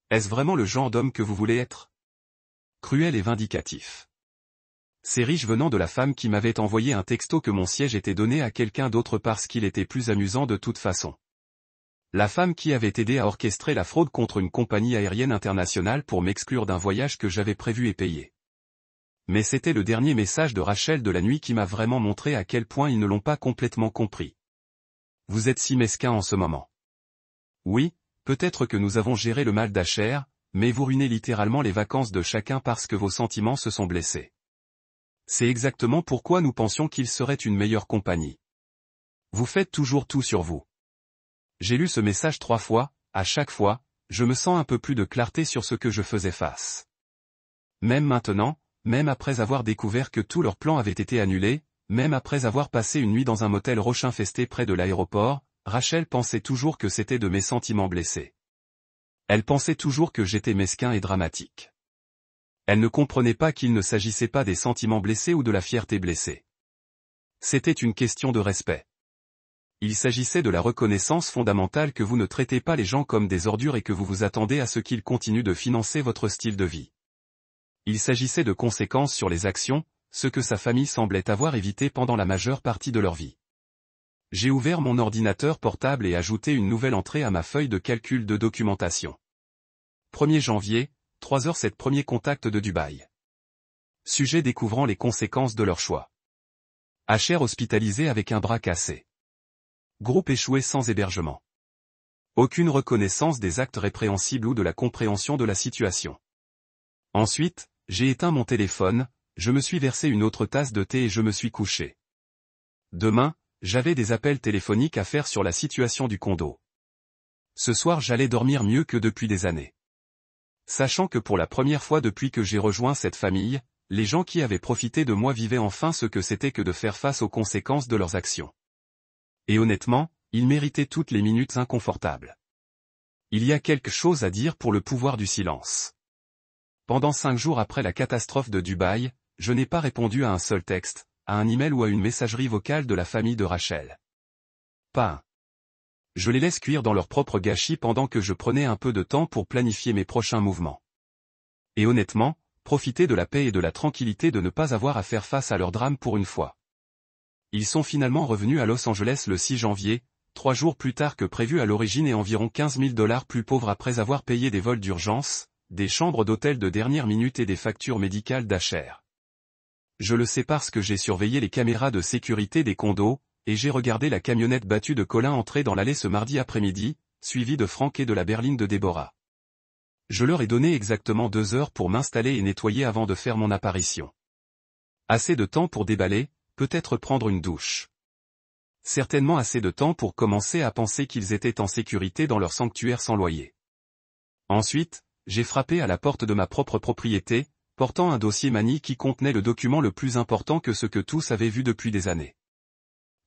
Est-ce vraiment le genre d'homme que vous voulez être? Cruel et vindicatif. C'est riche venant de la femme qui m'avait envoyé un texto que mon siège était donné à quelqu'un d'autre parce qu'il était plus amusant de toute façon. La femme qui avait aidé à orchestrer la fraude contre une compagnie aérienne internationale pour m'exclure d'un voyage que j'avais prévu et payé. Mais c'était le dernier message de Rachel de la nuit qui m'a vraiment montré à quel point ils ne l'ont pas complètement compris. Vous êtes si mesquin en ce moment. Oui, peut-être que nous avons géré le mal d'Asher, mais vous ruinez littéralement les vacances de chacun parce que vos sentiments se sont blessés. C'est exactement pourquoi nous pensions qu'il serait une meilleure compagnie. Vous faites toujours tout sur vous. J'ai lu ce message 3 fois, à chaque fois, je me sens un peu plus de clarté sur ce que je faisais face. Même maintenant, même après avoir découvert que tous leurs plans avaient été annulés, même après avoir passé une nuit dans un motel roche-infesté près de l'aéroport, Rachel pensait toujours que c'était de mes sentiments blessés. Elle pensait toujours que j'étais mesquin et dramatique. Elle ne comprenait pas qu'il ne s'agissait pas des sentiments blessés ou de la fierté blessée. C'était une question de respect. Il s'agissait de la reconnaissance fondamentale que vous ne traitez pas les gens comme des ordures et que vous vous attendez à ce qu'ils continuent de financer votre style de vie. Il s'agissait de conséquences sur les actions, ce que sa famille semblait avoir évité pendant la majeure partie de leur vie. J'ai ouvert mon ordinateur portable et ajouté une nouvelle entrée à ma feuille de calcul de documentation. 1er janvier, 3h07 Premier contact de Dubaï. Sujet découvrant les conséquences de leur choix. HR hospitalisé avec un bras cassé. Groupe échoué sans hébergement. Aucune reconnaissance des actes répréhensibles ou de la compréhension de la situation. Ensuite, j'ai éteint mon téléphone, je me suis versé une autre tasse de thé et je me suis couché. Demain, j'avais des appels téléphoniques à faire sur la situation du condo. Ce soir j'allais dormir mieux que depuis des années. Sachant que pour la première fois depuis que j'ai rejoint cette famille, les gens qui avaient profité de moi vivaient enfin ce que c'était que de faire face aux conséquences de leurs actions. Et honnêtement, ils méritaient toutes les minutes inconfortables. Il y a quelque chose à dire pour le pouvoir du silence. Pendant 5 jours après la catastrophe de Dubaï, je n'ai pas répondu à un seul texte, à un email ou à une messagerie vocale de la famille de Rachel. Pas un. Je les laisse cuire dans leur propre gâchis pendant que je prenais un peu de temps pour planifier mes prochains mouvements. Et honnêtement, profiter de la paix et de la tranquillité de ne pas avoir à faire face à leur drame pour une fois. Ils sont finalement revenus à Los Angeles le 6 janvier, 3 jours plus tard que prévu à l'origine et environ $15 000 plus pauvres après avoir payé des vols d'urgence, des chambres d'hôtel de dernière minute et des factures médicales d'HR. Je le sais parce que j'ai surveillé les caméras de sécurité des condos, et j'ai regardé la camionnette battue de Colin entrer dans l'allée ce mardi après-midi, suivie de Frank et de la berline de Déborah. Je leur ai donné exactement 2 heures pour m'installer et nettoyer avant de faire mon apparition. Assez de temps pour déballer, peut-être prendre une douche. Certainement assez de temps pour commencer à penser qu'ils étaient en sécurité dans leur sanctuaire sans loyer. Ensuite, j'ai frappé à la porte de ma propre propriété, portant un dossier Mani qui contenait le document le plus important que ce que tous avaient vu depuis des années.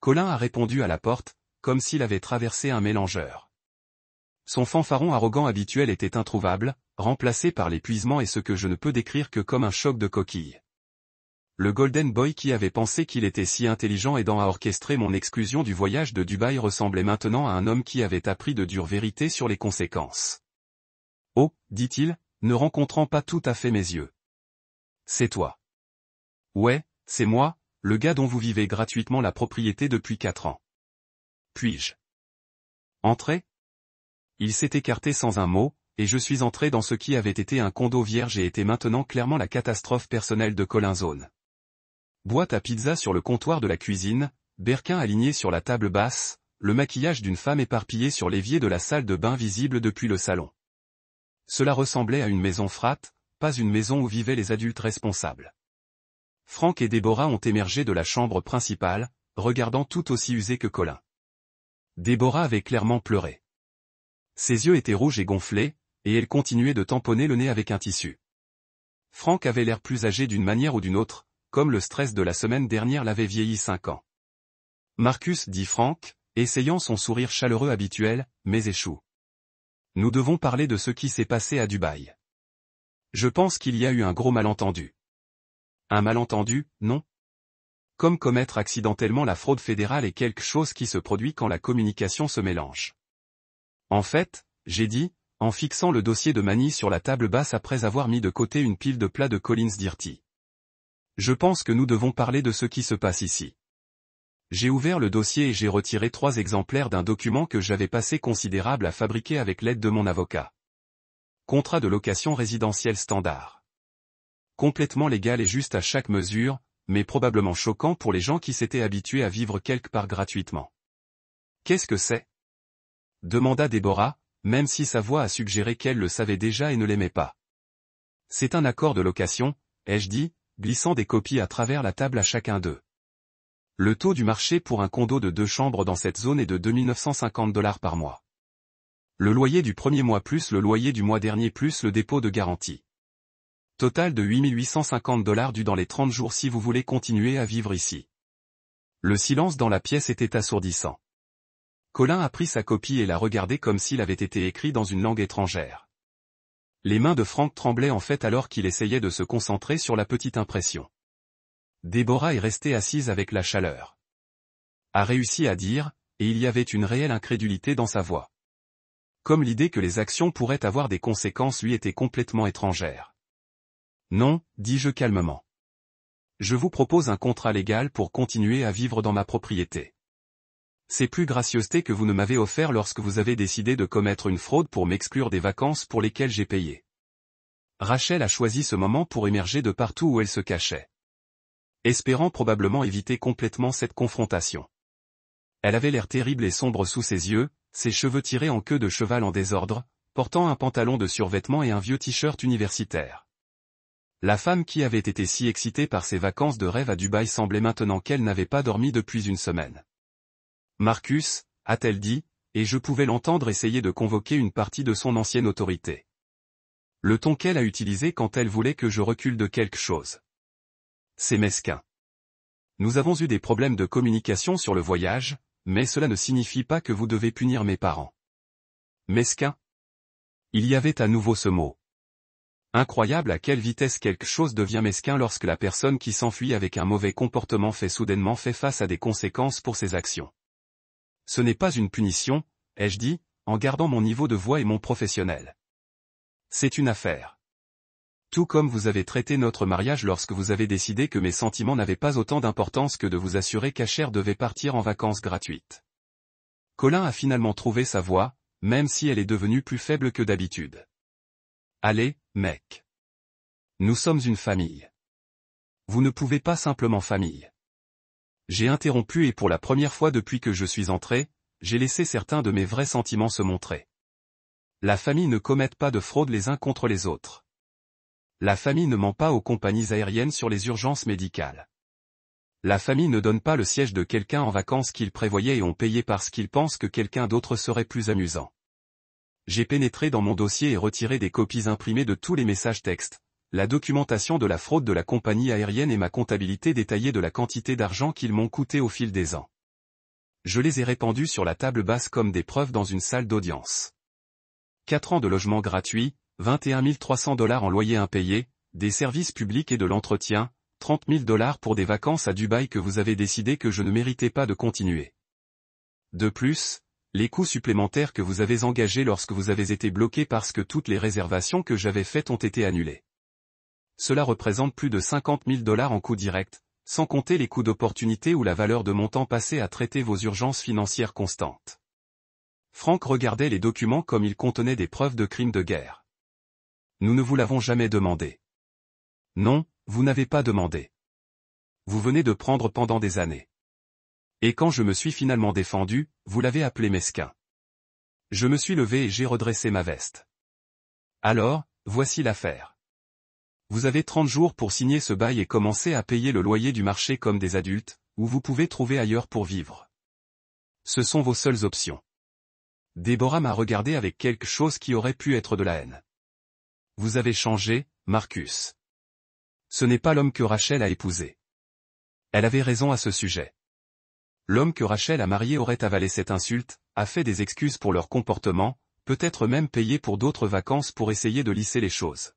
Colin a répondu à la porte, comme s'il avait traversé un mélangeur. Son fanfaron arrogant habituel était introuvable, remplacé par l'épuisement et ce que je ne peux décrire que comme un choc de coquille. Le Golden Boy qui avait pensé qu'il était si intelligent aidant à orchestrer mon exclusion du voyage de Dubaï ressemblait maintenant à un homme qui avait appris de dures vérités sur les conséquences. Oh, dit-il, ne rencontrant pas tout à fait mes yeux. C'est toi. Ouais, c'est moi, le gars dont vous vivez gratuitement la propriété depuis 4 ans. Puis-je entrer? Il s'est écarté sans un mot, et je suis entré dans ce qui avait été un condo vierge et était maintenant clairement la catastrophe personnelle de Colin Zone. Boîte à pizza sur le comptoir de la cuisine, Berquin aligné sur la table basse, le maquillage d'une femme éparpillé sur l'évier de la salle de bain visible depuis le salon. Cela ressemblait à une maison frat, pas une maison où vivaient les adultes responsables. Frank et Déborah ont émergé de la chambre principale, regardant tout aussi usé que Colin. Déborah avait clairement pleuré. Ses yeux étaient rouges et gonflés, et elle continuait de tamponner le nez avec un tissu. Frank avait l'air plus âgé d'une manière ou d'une autre, comme le stress de la semaine dernière l'avait vieilli 5 ans. Marcus, dit Frank, essayant son sourire chaleureux habituel, mais échoue. Nous devons parler de ce qui s'est passé à Dubaï. Je pense qu'il y a eu un gros malentendu. Un malentendu, non? Comme commettre accidentellement la fraude fédérale est quelque chose qui se produit quand la communication se mélange. En fait, j'ai dit, en fixant le dossier de Mani sur la table basse après avoir mis de côté une pile de plats de Collins Dirty. Je pense que nous devons parler de ce qui se passe ici. J'ai ouvert le dossier et j'ai retiré 3 exemplaires d'un document que j'avais passé considérable à fabriquer avec l'aide de mon avocat. Contrat de location résidentielle standard. Complètement légal et juste à chaque mesure, mais probablement choquant pour les gens qui s'étaient habitués à vivre quelque part gratuitement. Qu'est-ce que c'est? Demanda Déborah, même si sa voix a suggéré qu'elle le savait déjà et ne l'aimait pas. C'est un accord de location, ai-je dit, glissant des copies à travers la table à chacun d'eux. Le taux du marché pour un condo de 2 chambres dans cette zone est de 2 950 $ par mois. Le loyer du premier mois plus le loyer du mois dernier plus le dépôt de garantie. Total de 8 850 $ dû dans les 30 jours si vous voulez continuer à vivre ici. Le silence dans la pièce était assourdissant. Colin a pris sa copie et l'a regardée comme s'il avait été écrit dans une langue étrangère. Les mains de Frank tremblaient en fait alors qu'il essayait de se concentrer sur la petite impression. Déborah est restée assise avec la chaleur. A réussi à dire, et il y avait une réelle incrédulité dans sa voix. Comme l'idée que les actions pourraient avoir des conséquences lui était complètement étrangère. Non, dis-je calmement. Je vous propose un contrat légal pour continuer à vivre dans ma propriété. C'est plus gracieuseté que vous ne m'avez offert lorsque vous avez décidé de commettre une fraude pour m'exclure des vacances pour lesquelles j'ai payé. Rachel a choisi ce moment pour émerger de partout où elle se cachait. Espérant probablement éviter complètement cette confrontation. Elle avait l'air terrible et sombre sous ses yeux, ses cheveux tirés en queue de cheval en désordre, portant un pantalon de survêtement et un vieux t-shirt universitaire. La femme qui avait été si excitée par ses vacances de rêve à Dubaï semblait maintenant qu'elle n'avait pas dormi depuis une semaine. Marcus, a-t-elle dit, et je pouvais l'entendre essayer de convoquer une partie de son ancienne autorité. Le ton qu'elle a utilisé quand elle voulait que je recule de quelque chose. C'est mesquin. Nous avons eu des problèmes de communication sur le voyage, mais cela ne signifie pas que vous devez punir mes parents. Mesquin? Il y avait à nouveau ce mot. Incroyable à quelle vitesse quelque chose devient mesquin lorsque la personne qui s'enfuit avec un mauvais comportement fait face à des conséquences pour ses actions. Ce n'est pas une punition, ai-je dit, en gardant mon niveau de voix et mon professionnel. C'est une affaire. Tout comme vous avez traité notre mariage lorsque vous avez décidé que mes sentiments n'avaient pas autant d'importance que de vous assurer qu'Asher devait partir en vacances gratuites. Colin a finalement trouvé sa voix, même si elle est devenue plus faible que d'habitude. Allez, mec. Nous sommes une famille. Vous ne pouvez pas simplement famille. J'ai interrompu et pour la première fois depuis que je suis entré, j'ai laissé certains de mes vrais sentiments se montrer. La famille ne commet pas de fraude les uns contre les autres. La famille ne ment pas aux compagnies aériennes sur les urgences médicales. La famille ne donne pas le siège de quelqu'un en vacances qu'il prévoyait et ont payé parce qu'il pense que quelqu'un d'autre serait plus amusant. J'ai pénétré dans mon dossier et retiré des copies imprimées de tous les messages textes, la documentation de la fraude de la compagnie aérienne et ma comptabilité détaillée de la quantité d'argent qu'ils m'ont coûté au fil des ans. Je les ai répandus sur la table basse comme des preuves dans une salle d'audience. 4 ans de logement gratuit, 21 300 $ en loyer impayé, des services publics et de l'entretien, 30 000 $ pour des vacances à Dubaï que vous avez décidé que je ne méritais pas de continuer. De plus, les coûts supplémentaires que vous avez engagés lorsque vous avez été bloqué parce que toutes les réservations que j'avais faites ont été annulées. Cela représente plus de 50 000 $ en coûts directs, sans compter les coûts d'opportunité ou la valeur de mon temps passé à traiter vos urgences financières constantes. Frank regardait les documents comme ils contenaient des preuves de crimes de guerre. Nous ne vous l'avons jamais demandé. Non, vous n'avez pas demandé. Vous venez de prendre pendant des années. Et quand je me suis finalement défendu, vous l'avez appelé mesquin. Je me suis levé et j'ai redressé ma veste. Alors, voici l'affaire. Vous avez 30 jours pour signer ce bail et commencer à payer le loyer du marché comme des adultes, ou vous pouvez trouver ailleurs pour vivre. Ce sont vos seules options. Déborah m'a regardé avec quelque chose qui aurait pu être de la haine. Vous avez changé, Marcus. Ce n'est pas l'homme que Rachel a épousé. Elle avait raison à ce sujet. L'homme que Rachel a marié aurait avalé cette insulte, a fait des excuses pour leur comportement, peut-être même payé pour d'autres vacances pour essayer de lisser les choses.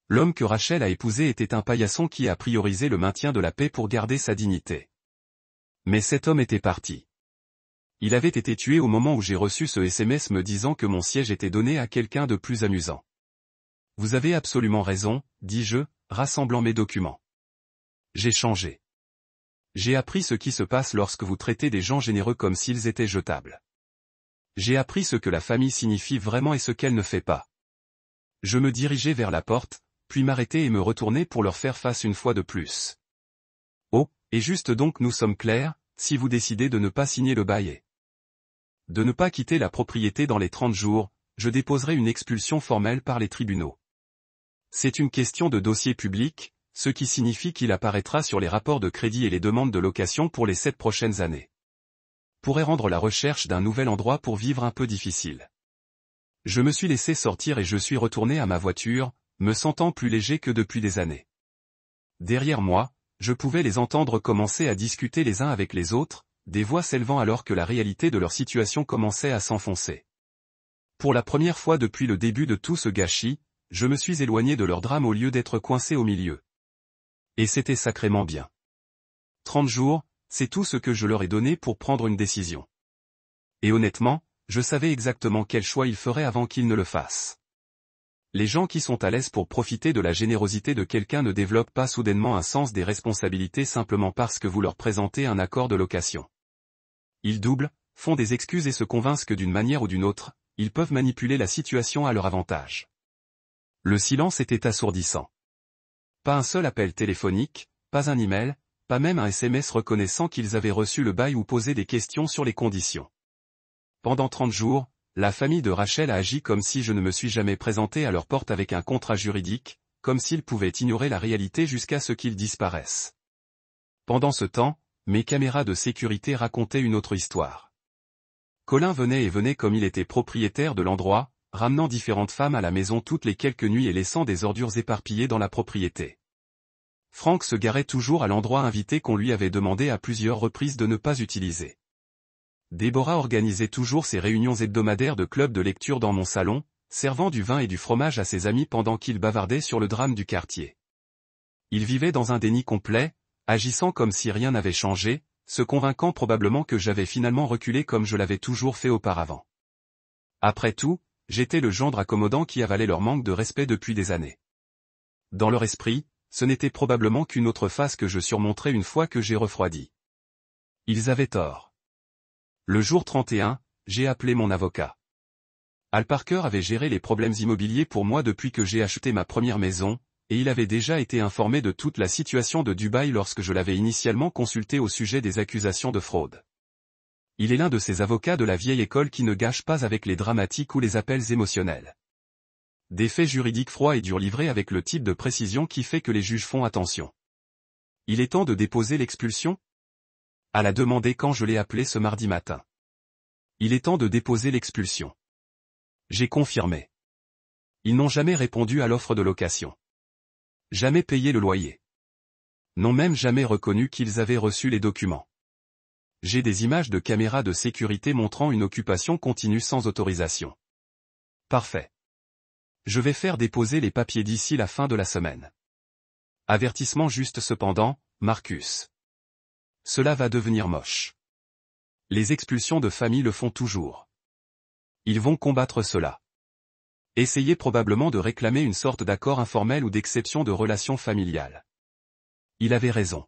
L'homme que Rachel a épousé était un paillasson qui a priorisé le maintien de la paix pour garder sa dignité. Mais cet homme était parti. Il avait été tué au moment où j'ai reçu ce SMS me disant que mon siège était donné à quelqu'un de plus amusant. Vous avez absolument raison, dis-je, rassemblant mes documents. J'ai changé. J'ai appris ce qui se passe lorsque vous traitez des gens généreux comme s'ils étaient jetables. J'ai appris ce que la famille signifie vraiment et ce qu'elle ne fait pas. Je me dirigeai vers la porte, puis m'arrêter et me retourner pour leur faire face une fois de plus. Oh, et juste donc nous sommes clairs, si vous décidez de ne pas signer le bail. De ne pas quitter la propriété dans les 30 jours, je déposerai une expulsion formelle par les tribunaux. C'est une question de dossier public, ce qui signifie qu'il apparaîtra sur les rapports de crédit et les demandes de location pour les 7 prochaines années. Pourrait rendre la recherche d'un nouvel endroit pour vivre un peu difficile. Je me suis laissé sortir et je suis retourné à ma voiture, me sentant plus léger que depuis des années. Derrière moi, je pouvais les entendre commencer à discuter les uns avec les autres, des voix s'élevant alors que la réalité de leur situation commençait à s'enfoncer. Pour la première fois depuis le début de tout ce gâchis, je me suis éloigné de leur drame au lieu d'être coincé au milieu. Et c'était sacrément bien. 30 jours, c'est tout ce que je leur ai donné pour prendre une décision. Et honnêtement, je savais exactement quel choix ils feraient avant qu'ils ne le fassent. Les gens qui sont à l'aise pour profiter de la générosité de quelqu'un ne développent pas soudainement un sens des responsabilités simplement parce que vous leur présentez un accord de location. Ils doublent, font des excuses et se convainquent que d'une manière ou d'une autre, ils peuvent manipuler la situation à leur avantage. Le silence était assourdissant. Pas un seul appel téléphonique, pas un email, pas même un SMS reconnaissant qu'ils avaient reçu le bail ou posé des questions sur les conditions. Pendant 30 jours, la famille de Rachel a agi comme si je ne me suis jamais présenté à leur porte avec un contrat juridique, comme s'ils pouvaient ignorer la réalité jusqu'à ce qu'ils disparaissent. Pendant ce temps, mes caméras de sécurité racontaient une autre histoire. Colin venait et venait comme il était propriétaire de l'endroit, ramenant différentes femmes à la maison toutes les quelques nuits et laissant des ordures éparpillées dans la propriété. Frank se garait toujours à l'endroit invité qu'on lui avait demandé à plusieurs reprises de ne pas utiliser. Déborah organisait toujours ses réunions hebdomadaires de club de lecture dans mon salon, servant du vin et du fromage à ses amis pendant qu'ils bavardaient sur le drame du quartier. Il vivait dans un déni complet, agissant comme si rien n'avait changé, se convainquant probablement que j'avais finalement reculé comme je l'avais toujours fait auparavant. Après tout, j'étais le gendre accommodant qui avalait leur manque de respect depuis des années. Dans leur esprit, ce n'était probablement qu'une autre face que je surmonterais une fois que j'ai refroidi. Ils avaient tort. Le jour 31, j'ai appelé mon avocat. Al Parker avait géré les problèmes immobiliers pour moi depuis que j'ai acheté ma première maison, et il avait déjà été informé de toute la situation de Dubaï lorsque je l'avais initialement consulté au sujet des accusations de fraude. Il est l'un de ces avocats de la vieille école qui ne gâche pas avec les dramatiques ou les appels émotionnels. Des faits juridiques froids et durs livrés avec le type de précision qui fait que les juges font attention. Il est temps de déposer l'expulsion ? Elle a demandé quand je l'ai appelé ce mardi matin. Il est temps de déposer l'expulsion. J'ai confirmé. Ils n'ont jamais répondu à l'offre de location. Jamais payé le loyer. N'ont même jamais reconnu qu'ils avaient reçu les documents. J'ai des images de caméras de sécurité montrant une occupation continue sans autorisation. Parfait. Je vais faire déposer les papiers d'ici la fin de la semaine. Avertissement juste cependant, Marcus. Cela va devenir moche. Les expulsions de famille le font toujours. Ils vont combattre cela. Essayez probablement de réclamer une sorte d'accord informel ou d'exception de relations familiales. Il avait raison.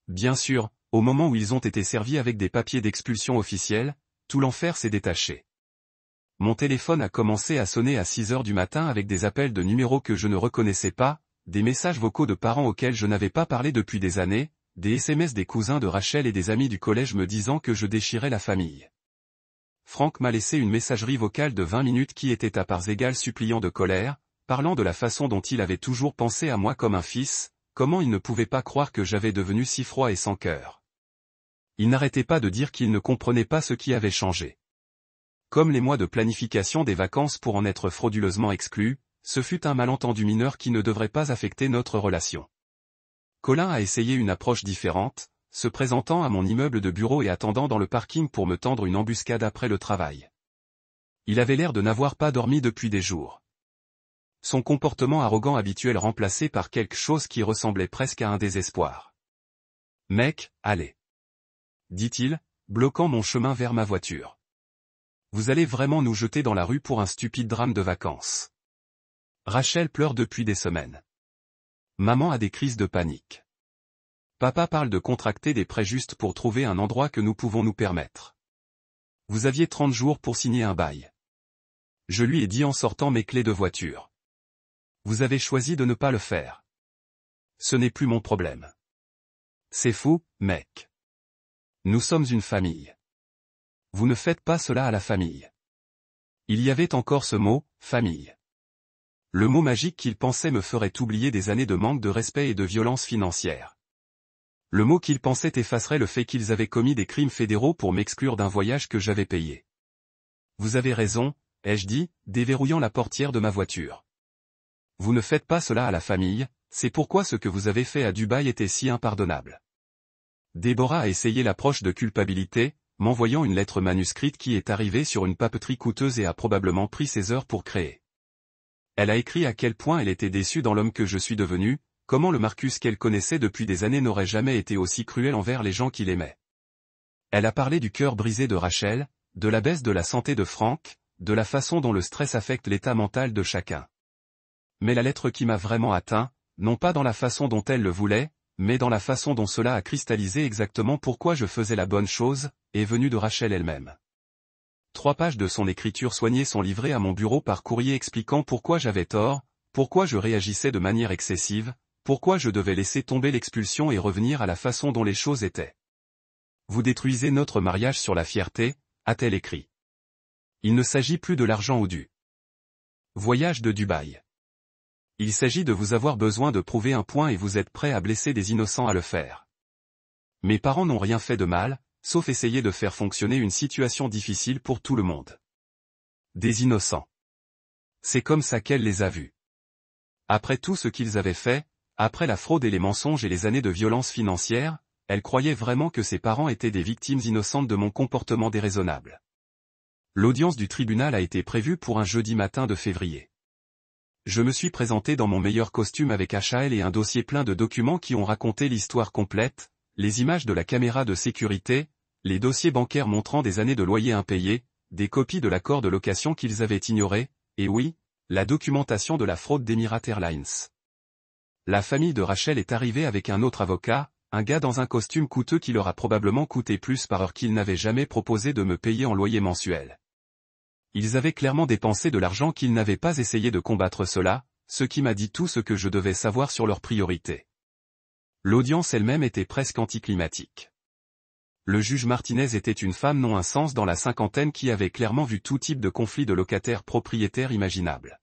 Bien sûr, au moment où ils ont été servis avec des papiers d'expulsion officiels, tout l'enfer s'est détaché. Mon téléphone a commencé à sonner à 6 heures du matin avec des appels de numéros que je ne reconnaissais pas, des messages vocaux de parents auxquels je n'avais pas parlé depuis des années, des SMS des cousins de Rachel et des amis du collège me disant que je déchirais la famille. Frank m'a laissé une messagerie vocale de 20 minutes qui était à parts égales suppliant de colère, parlant de la façon dont il avait toujours pensé à moi comme un fils, comment il ne pouvait pas croire que j'avais devenu si froid et sans cœur. Il n'arrêtait pas de dire qu'il ne comprenait pas ce qui avait changé. Comme les mois de planification des vacances pour en être frauduleusement exclus, ce fut un malentendu mineur qui ne devrait pas affecter notre relation. Colin a essayé une approche différente, se présentant à mon immeuble de bureau et attendant dans le parking pour me tendre une embuscade après le travail. Il avait l'air de n'avoir pas dormi depuis des jours. Son comportement arrogant habituel remplacé par quelque chose qui ressemblait presque à un désespoir. « Mec, allez. » dit-il, bloquant mon chemin vers ma voiture. Vous allez vraiment nous jeter dans la rue pour un stupide drame de vacances. Rachel pleure depuis des semaines. Maman a des crises de panique. Papa parle de contracter des prêts justes pour trouver un endroit que nous pouvons nous permettre. Vous aviez 30 jours pour signer un bail. Je lui ai dit en sortant mes clés de voiture. Vous avez choisi de ne pas le faire. Ce n'est plus mon problème. C'est fou, mec. Nous sommes une famille. Vous ne faites pas cela à la famille. Il y avait encore ce mot, famille. Le mot magique qu'il pensait me ferait oublier des années de manque de respect et de violence financière. Le mot qu'il pensait effacerait le fait qu'ils avaient commis des crimes fédéraux pour m'exclure d'un voyage que j'avais payé. Vous avez raison, ai-je dit, déverrouillant la portière de ma voiture. Vous ne faites pas cela à la famille, c'est pourquoi ce que vous avez fait à Dubaï était si impardonnable. Déborah a essayé l'approche de culpabilité, m'envoyant une lettre manuscrite qui est arrivée sur une papeterie coûteuse et a probablement pris ses heures pour créer. Elle a écrit à quel point elle était déçue dans l'homme que je suis devenu, comment le Marcus qu'elle connaissait depuis des années n'aurait jamais été aussi cruel envers les gens qu'il aimait. Elle a parlé du cœur brisé de Rachel, de la baisse de la santé de Frank, de la façon dont le stress affecte l'état mental de chacun. Mais la lettre qui m'a vraiment atteint, non pas dans la façon dont elle le voulait, mais dans la façon dont cela a cristallisé exactement pourquoi je faisais la bonne chose, est venue de Rachel elle-même. 3 pages de son écriture soignée sont livrées à mon bureau par courrier expliquant pourquoi j'avais tort, pourquoi je réagissais de manière excessive, pourquoi je devais laisser tomber l'expulsion et revenir à la façon dont les choses étaient. Vous détruisez notre mariage sur la fierté, a-t-elle écrit. Il ne s'agit plus de l'argent ou du voyage de Dubaï. Il s'agit de vous avoir besoin de prouver un point et vous êtes prêt à blesser des innocents à le faire. Mes parents n'ont rien fait de mal, sauf essayer de faire fonctionner une situation difficile pour tout le monde. Des innocents. C'est comme ça qu'elle les a vus. Après tout ce qu'ils avaient fait, après la fraude et les mensonges et les années de violence financière, elle croyait vraiment que ses parents étaient des victimes innocentes de mon comportement déraisonnable. L'audience du tribunal a été prévue pour un jeudi matin de février. Je me suis présenté dans mon meilleur costume avec Achaël et un dossier plein de documents qui ont raconté l'histoire complète, les images de la caméra de sécurité, les dossiers bancaires montrant des années de loyers impayés, des copies de l'accord de location qu'ils avaient ignoré, et oui, la documentation de la fraude d'Emirates Airlines. La famille de Rachel est arrivée avec un autre avocat, un gars dans un costume coûteux qui leur a probablement coûté plus par heure qu'ils n'avaient jamais proposé de me payer en loyer mensuel. Ils avaient clairement dépensé de l'argent qu'ils n'avaient pas essayé de combattre cela, ce qui m'a dit tout ce que je devais savoir sur leurs priorités. L'audience elle-même était presque anticlimatique. Le juge Martinez était une femme non un sens dans la cinquantaine qui avait clairement vu tout type de conflit de locataires-propriétaires imaginable.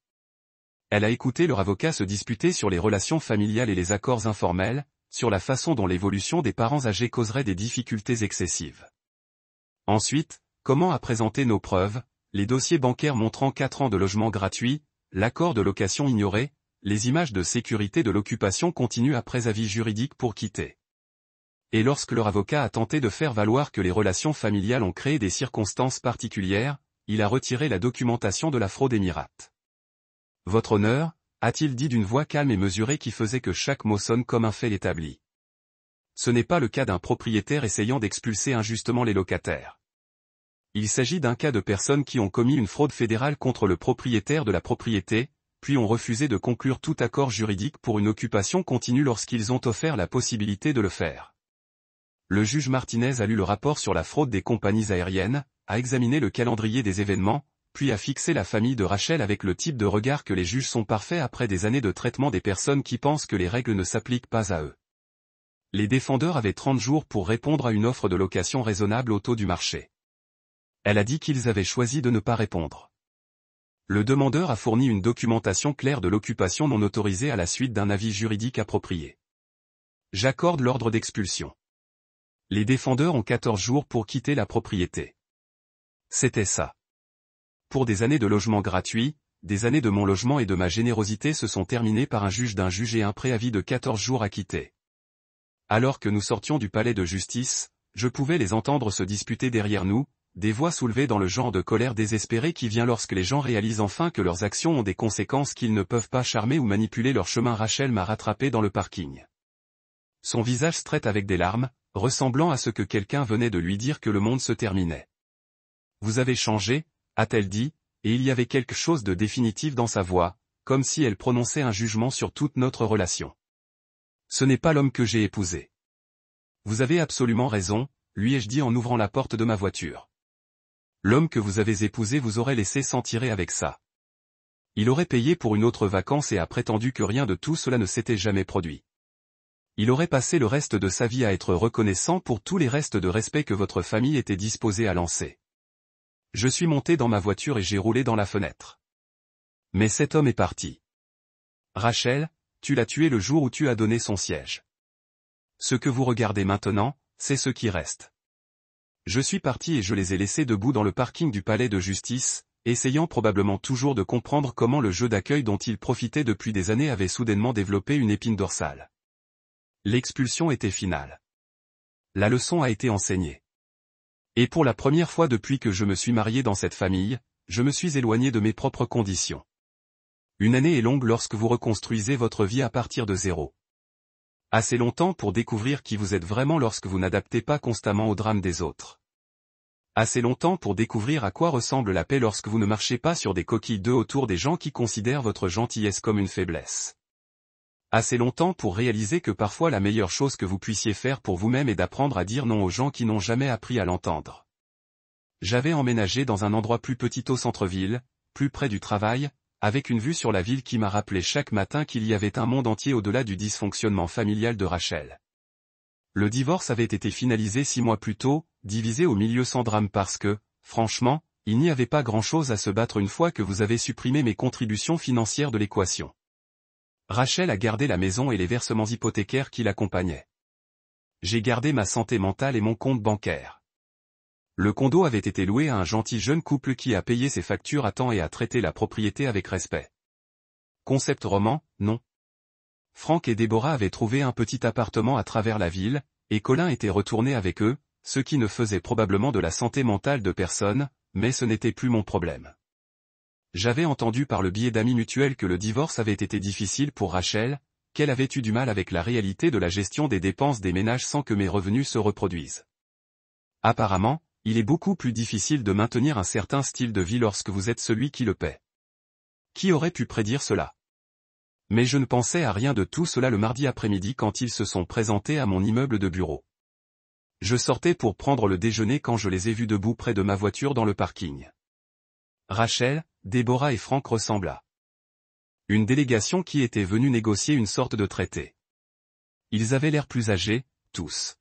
Elle a écouté leur avocat se disputer sur les relations familiales et les accords informels, sur la façon dont l'évolution des parents âgés causerait des difficultés excessives. Ensuite, comment a présenté nos preuves, les dossiers bancaires montrant 4 ans de logement gratuit, l'accord de location ignoré, les images de sécurité de l'occupation continue après avis juridique pour quitter. Et lorsque leur avocat a tenté de faire valoir que les relations familiales ont créé des circonstances particulières, il a retiré la documentation de la fraude Émirate. Votre honneur, a-t-il dit d'une voix calme et mesurée qui faisait que chaque mot sonne comme un fait établi. Ce n'est pas le cas d'un propriétaire essayant d'expulser injustement les locataires. Il s'agit d'un cas de personnes qui ont commis une fraude fédérale contre le propriétaire de la propriété, puis ont refusé de conclure tout accord juridique pour une occupation continue lorsqu'ils ont offert la possibilité de le faire. Le juge Martinez a lu le rapport sur la fraude des compagnies aériennes, a examiné le calendrier des événements, puis a fixé la famille de Rachel avec le type de regard que les juges sont parfaits après des années de traitement des personnes qui pensent que les règles ne s'appliquent pas à eux. Les défendeurs avaient 30 jours pour répondre à une offre de location raisonnable au taux du marché. Elle a dit qu'ils avaient choisi de ne pas répondre. Le demandeur a fourni une documentation claire de l'occupation non autorisée à la suite d'un avis juridique approprié. J'accorde l'ordre d'expulsion. Les défendeurs ont 14 jours pour quitter la propriété. C'était ça. Pour des années de logement gratuit, des années de mon logement et de ma générosité se sont terminées par un juge d'un juge et un préavis de 14 jours à quitter. Alors que nous sortions du palais de justice, je pouvais les entendre se disputer derrière nous, des voix soulevées dans le genre de colère désespérée qui vient lorsque les gens réalisent enfin que leurs actions ont des conséquences qu'ils ne peuvent pas charmer ou manipuler leur chemin. Rachel m'a rattrapé dans le parking. Son visage strette avec des larmes, ressemblant à ce que quelqu'un venait de lui dire que le monde se terminait. Vous avez changé, a-t-elle dit, et il y avait quelque chose de définitif dans sa voix, comme si elle prononçait un jugement sur toute notre relation. Ce n'est pas l'homme que j'ai épousé. Vous avez absolument raison, lui ai-je dit en ouvrant la porte de ma voiture. L'homme que vous avez épousé vous aurait laissé s'en tirer avec ça. Il aurait payé pour une autre vacance et a prétendu que rien de tout cela ne s'était jamais produit. Il aurait passé le reste de sa vie à être reconnaissant pour tous les restes de respect que votre famille était disposée à lancer. Je suis monté dans ma voiture et j'ai roulé dans la fenêtre. Mais cet homme est parti. Rachel, tu l'as tué le jour où tu as donné son siège. Ce que vous regardez maintenant, c'est ce qui reste. Je suis parti et je les ai laissés debout dans le parking du palais de justice, essayant probablement toujours de comprendre comment le jeu d'accueil dont ils profitaient depuis des années avait soudainement développé une épine dorsale. L'expulsion était finale. La leçon a été enseignée. Et pour la première fois depuis que je me suis marié dans cette famille, je me suis éloigné de mes propres conditions. Une année est longue lorsque vous reconstruisez votre vie à partir de zéro. Assez longtemps pour découvrir qui vous êtes vraiment lorsque vous n'adaptez pas constamment au drame des autres. Assez longtemps pour découvrir à quoi ressemble la paix lorsque vous ne marchez pas sur des coquilles d'œufs autour des gens qui considèrent votre gentillesse comme une faiblesse. Assez longtemps pour réaliser que parfois la meilleure chose que vous puissiez faire pour vous-même est d'apprendre à dire non aux gens qui n'ont jamais appris à l'entendre. J'avais emménagé dans un endroit plus petit au centre-ville, plus près du travail, avec une vue sur la ville qui m'a rappelé chaque matin qu'il y avait un monde entier au-delà du dysfonctionnement familial de Rachel. Le divorce avait été finalisé 6 mois plus tôt, divisé au milieu sans drame parce que, franchement, il n'y avait pas grand-chose à se battre une fois que vous avez supprimé mes contributions financières de l'équation. Rachel a gardé la maison et les versements hypothécaires qui l'accompagnaient. J'ai gardé ma santé mentale et mon compte bancaire. Le condo avait été loué à un gentil jeune couple qui a payé ses factures à temps et a traité la propriété avec respect. Concept roman, non. Franck et Déborah avaient trouvé un petit appartement à travers la ville, et Colin était retourné avec eux, ce qui ne faisait probablement de la santé mentale de personne, mais ce n'était plus mon problème. J'avais entendu par le biais d'amis mutuels que le divorce avait été difficile pour Rachel, qu'elle avait eu du mal avec la réalité de la gestion des dépenses des ménages sans que mes revenus se reproduisent. Apparemment, il est beaucoup plus difficile de maintenir un certain style de vie lorsque vous êtes celui qui le paie. Qui aurait pu prédire cela? Mais je ne pensais à rien de tout cela le mardi après-midi quand ils se sont présentés à mon immeuble de bureau. Je sortais pour prendre le déjeuner quand je les ai vus debout près de ma voiture dans le parking. Rachel, Déborah et Franck ressemblaient. Une délégation qui était venue négocier une sorte de traité. Ils avaient l'air plus âgés, tous.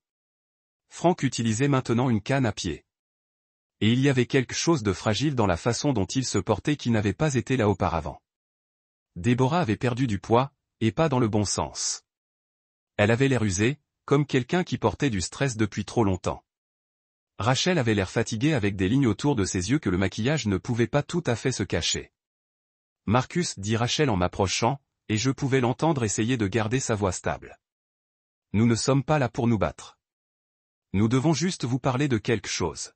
Franck utilisait maintenant une canne à pied. Et il y avait quelque chose de fragile dans la façon dont il se portait qui n'avait pas été là auparavant. Déborah avait perdu du poids, et pas dans le bon sens. Elle avait l'air usée, comme quelqu'un qui portait du stress depuis trop longtemps. Rachel avait l'air fatiguée avec des lignes autour de ses yeux que le maquillage ne pouvait pas tout à fait se cacher. Marcus, dit Rachel en m'approchant, et je pouvais l'entendre essayer de garder sa voix stable. Nous ne sommes pas là pour nous battre. Nous devons juste vous parler de quelque chose.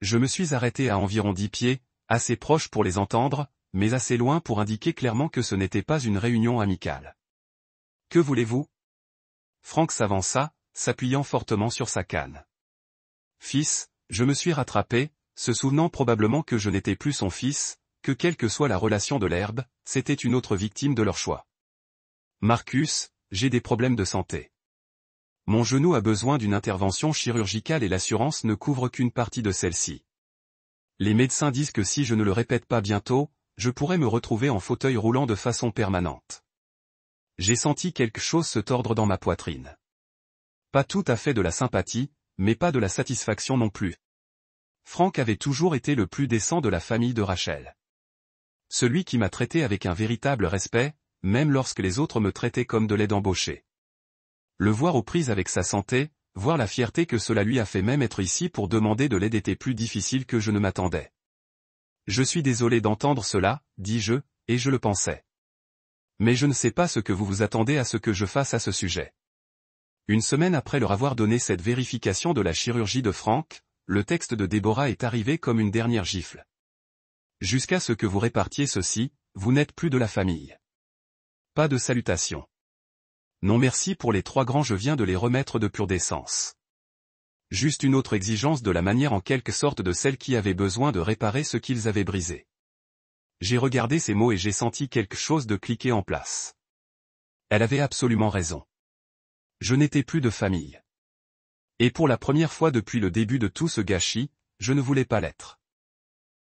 Je me suis arrêté à environ 10 pieds, assez proche pour les entendre, mais assez loin pour indiquer clairement que ce n'était pas une réunion amicale. Que voulez-vous? Franck s'avança, s'appuyant fortement sur sa canne. Fils, je me suis rattrapé, se souvenant probablement que je n'étais plus son fils, que quelle que soit la relation de l'herbe, c'était une autre victime de leur choix. Marcus, j'ai des problèmes de santé. Mon genou a besoin d'une intervention chirurgicale et l'assurance ne couvre qu'une partie de celle-ci. Les médecins disent que si je ne le répète pas bientôt, je pourrais me retrouver en fauteuil roulant de façon permanente. J'ai senti quelque chose se tordre dans ma poitrine. Pas tout à fait de la sympathie, mais pas de la satisfaction non plus. Franck avait toujours été le plus décent de la famille de Rachel. Celui qui m'a traité avec un véritable respect, même lorsque les autres me traitaient comme de l'aide embauchée. Le voir aux prises avec sa santé, voir la fierté que cela lui a fait même être ici pour demander de l'aide était plus difficile que je ne m'attendais. Je suis désolé d'entendre cela, dis-je, et je le pensais. Mais je ne sais pas ce que vous vous attendez à ce que je fasse à ce sujet. Une semaine après leur avoir donné cette vérification de la chirurgie de Franck, le texte de Déborah est arrivé comme une dernière gifle. Jusqu'à ce que vous répartiez ceci, vous n'êtes plus de la famille. Pas de salutations. Non merci pour les 3 grands, je viens de les remettre de pure décence. Juste une autre exigence de la manière en quelque sorte de celle qui avait besoin de réparer ce qu'ils avaient brisé. J'ai regardé ces mots et j'ai senti quelque chose de cliquer en place. Elle avait absolument raison. Je n'étais plus de famille. Et pour la première fois depuis le début de tout ce gâchis, je ne voulais pas l'être.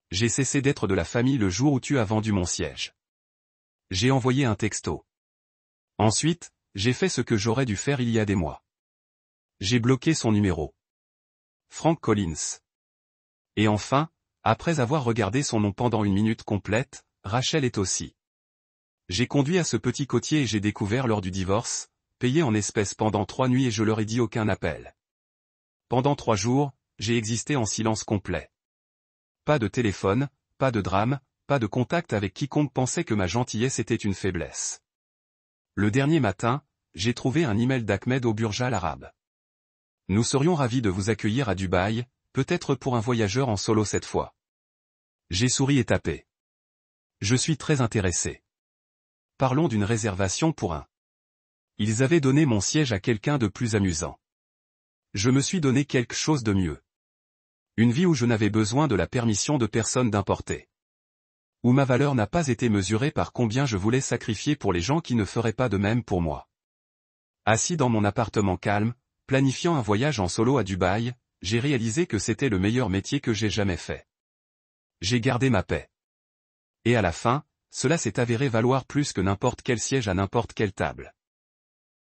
J'ai cessé d'être de la famille le jour où tu as vendu mon siège. J'ai envoyé un texto. Ensuite, j'ai fait ce que j'aurais dû faire il y a des mois. J'ai bloqué son numéro. Frank Collins. Et enfin, après avoir regardé son nom pendant une minute complète, Rachel est aussi. J'ai conduit à ce petit côtier et j'ai découvert lors du divorce, payé en espèces pendant 3 nuits et je leur ai dit aucun appel. Pendant 3 jours, j'ai existé en silence complet. Pas de téléphone, pas de drame, pas de contact avec quiconque pensait que ma gentillesse était une faiblesse. Le dernier matin, j'ai trouvé un email d'Ahmed au Burj Al Arab. Nous serions ravis de vous accueillir à Dubaï, peut-être pour un voyageur en solo cette fois. J'ai souri et tapé. Je suis très intéressé. Parlons d'une réservation pour un. Ils avaient donné mon siège à quelqu'un de plus amusant. Je me suis donné quelque chose de mieux. Une vie où je n'avais besoin de la permission de personne d'importer. Où ma valeur n'a pas été mesurée par combien je voulais sacrifier pour les gens qui ne feraient pas de même pour moi. Assis dans mon appartement calme, planifiant un voyage en solo à Dubaï, j'ai réalisé que c'était le meilleur métier que j'ai jamais fait. J'ai gardé ma paix. Et à la fin, cela s'est avéré valoir plus que n'importe quel siège à n'importe quelle table.